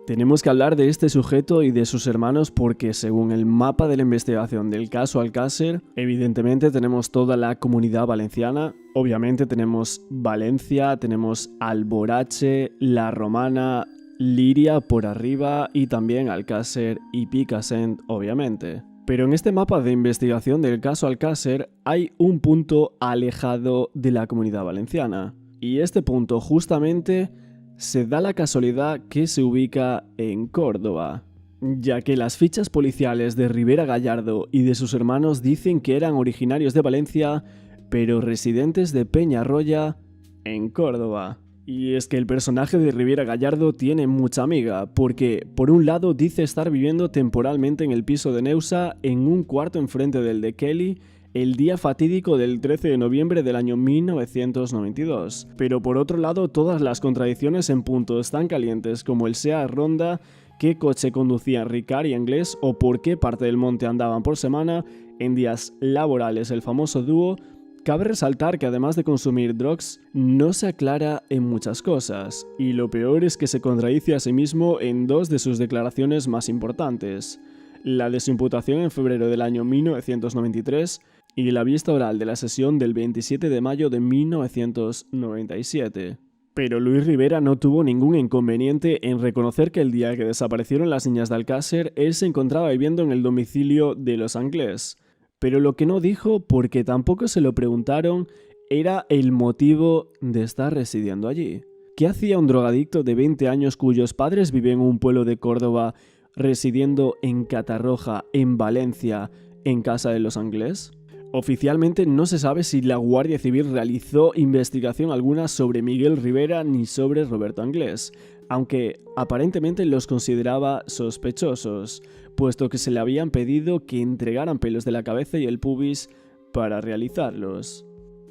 Tenemos que hablar de este sujeto y de sus hermanos porque, según el mapa de la investigación del caso Alcácer, evidentemente tenemos toda la comunidad valenciana, obviamente tenemos Valencia, tenemos Alborache, La Romana, Liria por arriba y también Alcácer y Picassent, obviamente. Pero en este mapa de investigación del caso Alcácer hay un punto alejado de la Comunidad Valenciana. Y este punto justamente se da la casualidad que se ubica en Córdoba, ya que las fichas policiales de Rivera Gallardo y de sus hermanos dicen que eran originarios de Valencia, pero residentes de Peñarroya, en Córdoba. Y es que el personaje de Rivera Gallardo tiene mucha amiga, porque por un lado dice estar viviendo temporalmente en el piso de Neusa en un cuarto enfrente del de Kelly el día fatídico del 13 de noviembre del año 1992. Pero por otro lado todas las contradicciones en puntos tan calientes como el SEAT Ronda, qué coche conducían Ricard y Anglés o por qué parte del monte andaban por semana en días laborales el famoso dúo. Cabe resaltar que además de consumir drugs, no se aclara en muchas cosas, y lo peor es que se contradice a sí mismo en dos de sus declaraciones más importantes: la de su imputación en febrero del año 1993 y la vista oral de la sesión del 27 de mayo de 1997. Pero Luis Rivera no tuvo ningún inconveniente en reconocer que el día que desaparecieron las niñas de Alcácer, él se encontraba viviendo en el domicilio de los Anglés. Pero lo que no dijo, porque tampoco se lo preguntaron, era el motivo de estar residiendo allí. ¿Qué hacía un drogadicto de 20 años cuyos padres vivían en un pueblo de Córdoba, residiendo en Catarroja, en Valencia, en casa de los Anglés? Oficialmente no se sabe si la Guardia Civil realizó investigación alguna sobre Miguel Rivera ni sobre Roberto Anglés, aunque aparentemente los consideraba sospechosos, puesto que se le habían pedido que entregaran pelos de la cabeza y el pubis para realizarlos.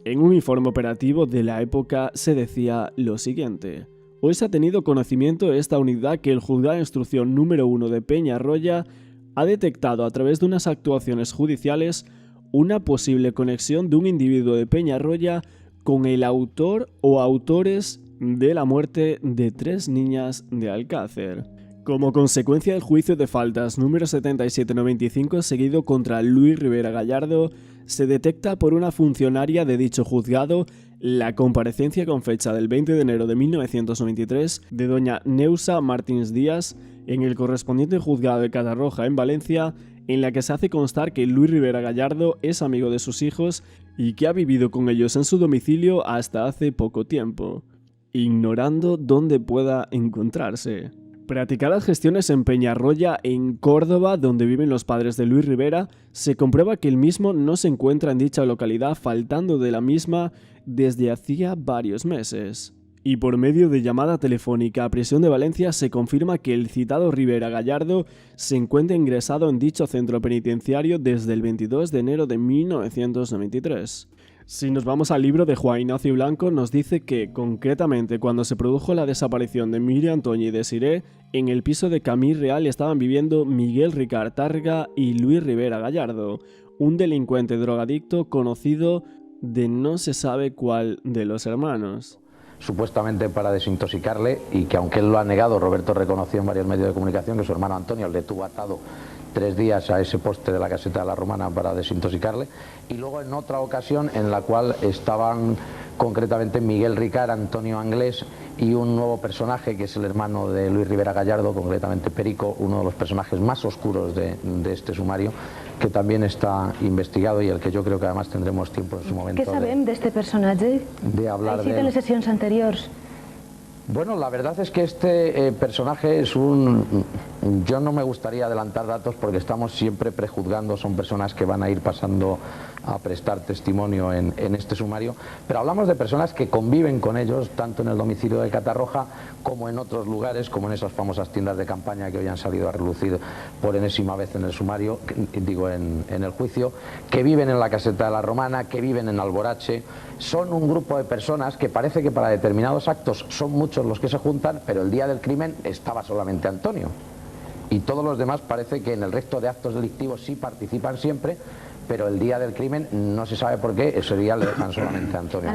En un informe operativo de la época se decía lo siguiente: hoy se ha tenido conocimiento de esta unidad que el Juzgado de Instrucción número 1 de Peñarroya ha detectado a través de unas actuaciones judiciales una posible conexión de un individuo de Peñarroya con el autor o autores de la muerte de 3 niñas de Alcácer. Como consecuencia del juicio de faltas número 7795 seguido contra Luis Rivera Gallardo, se detecta por una funcionaria de dicho juzgado la comparecencia con fecha del 20 de enero de 1993 de doña Neusa Martins Díaz en el correspondiente juzgado de Catarroja en Valencia, en la que se hace constar que Luis Rivera Gallardo es amigo de sus hijos y que ha vivido con ellos en su domicilio hasta hace poco tiempo, ignorando dónde pueda encontrarse. Practicadas gestiones en Peñarroya, en Córdoba, donde viven los padres de Luis Rivera, se comprueba que el mismo no se encuentra en dicha localidad, faltando de la misma desde hacía varios meses. Y por medio de llamada telefónica a prisión de Valencia se confirma que el citado Rivera Gallardo se encuentra ingresado en dicho centro penitenciario desde el 22 de enero de 1993. Si nos vamos al libro de Juan Ignacio Blanco, nos dice que, concretamente, cuando se produjo la desaparición de Miriam Toñi y Desiré, en el piso de Camís Real estaban viviendo Miguel Ricard Tárrega y Luis Rivera Gallardo, un delincuente drogadicto conocido de no se sabe cuál de los hermanos. Supuestamente para desintoxicarle, y que aunque él lo ha negado, Roberto reconoció en varios medios de comunicación que su hermano Antonio le tuvo atado 3 días a ese poste de la caseta de la Romana para desintoxicarle, y luego en otra ocasión en la cual estaban concretamente Miguel Ricard, Antonio Anglés y un nuevo personaje que es el hermano de Luis Rivera Gallardo, concretamente Perico, uno de los personajes más oscuros de este sumario, que también está investigado y el que yo creo que además tendremos tiempo en su momento. Què sabem d'este personatge? De hablar Així de de él. les sessions anteriors. Bueno, la verdad es que este personaje es un... Yo no me gustaría adelantar datos porque estamos siempre prejuzgando, son personas que van a ir pasando a prestar testimonio en este sumario, pero hablamos de personas que conviven con ellos tanto en el domicilio de Catarroja como en otros lugares, como en esas famosas tiendas de campaña que hoy han salido a relucir por enésima vez en el sumario, digo en el juicio, que viven en la caseta de la Romana, que viven en Alborache. Son un grupo de personas que parece que para determinados actos son muchos los que se juntan, pero el día del crimen estaba solamente Antonio. Y todos los demás parece que en el resto de actos delictivos sí participan siempre, pero el día del crimen no se sabe por qué, ese día le dejan solamente a Antonio.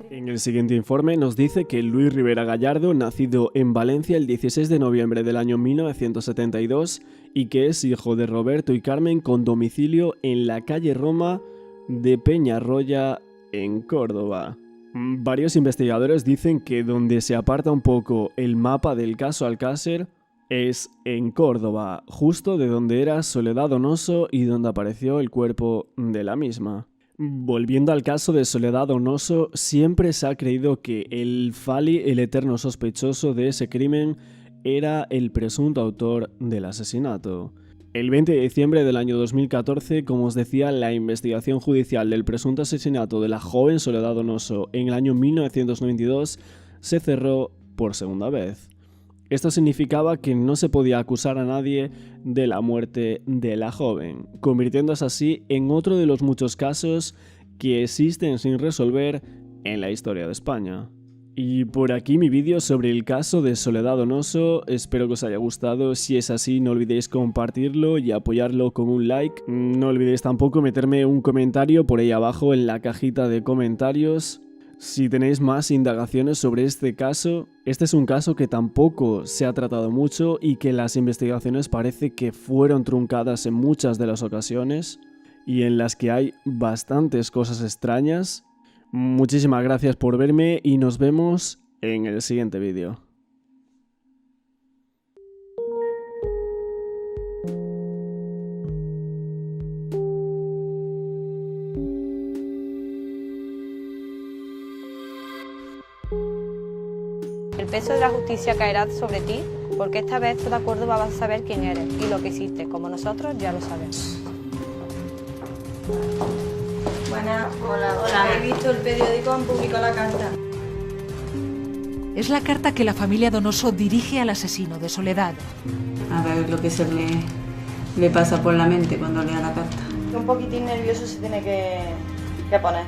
En el siguiente informe nos dice que Luis Rivera Gallardo, nacido en Valencia el 16 de noviembre del año 1972 y que es hijo de Roberto y Carmen con domicilio en la calle Roma de Peñarroya, en Córdoba. Varios investigadores dicen que donde se aparta un poco el mapa del caso Alcácer es en Córdoba, justo de donde era Soledad Donoso y donde apareció el cuerpo de la misma. Volviendo al caso de Soledad Donoso, siempre se ha creído que el Fali, el eterno sospechoso de ese crimen, era el presunto autor del asesinato. El 20 de diciembre del año 2014, como os decía, la investigación judicial del presunto asesinato de la joven Soledad Donoso en el año 1992 se cerró por segunda vez. Esto significaba que no se podía acusar a nadie de la muerte de la joven, convirtiéndose así en otro de los muchos casos que existen sin resolver en la historia de España. Y por aquí mi vídeo sobre el caso de Soledad Donoso, espero que os haya gustado. Si es así, no olvidéis compartirlo y apoyarlo con un like. No olvidéis tampoco meterme un comentario por ahí abajo en la cajita de comentarios si tenéis más indagaciones sobre este caso. Este es un caso que tampoco se ha tratado mucho y que las investigaciones parece que fueron truncadas en muchas de las ocasiones y en las que hay bastantes cosas extrañas. Muchísimas gracias por verme y nos vemos en el siguiente vídeo. El peso de la justicia caerá sobre ti, porque esta vez toda Córdoba va a saber quién eres y lo que hiciste, como nosotros ya lo sabemos. Buenas, hola. He visto el periódico, han publicado la carta. Es la carta que la familia Donoso dirige al asesino de Soledad. A ver lo que se le pasa por la mente cuando lea la carta. Un poquitín nervioso se tiene que poner.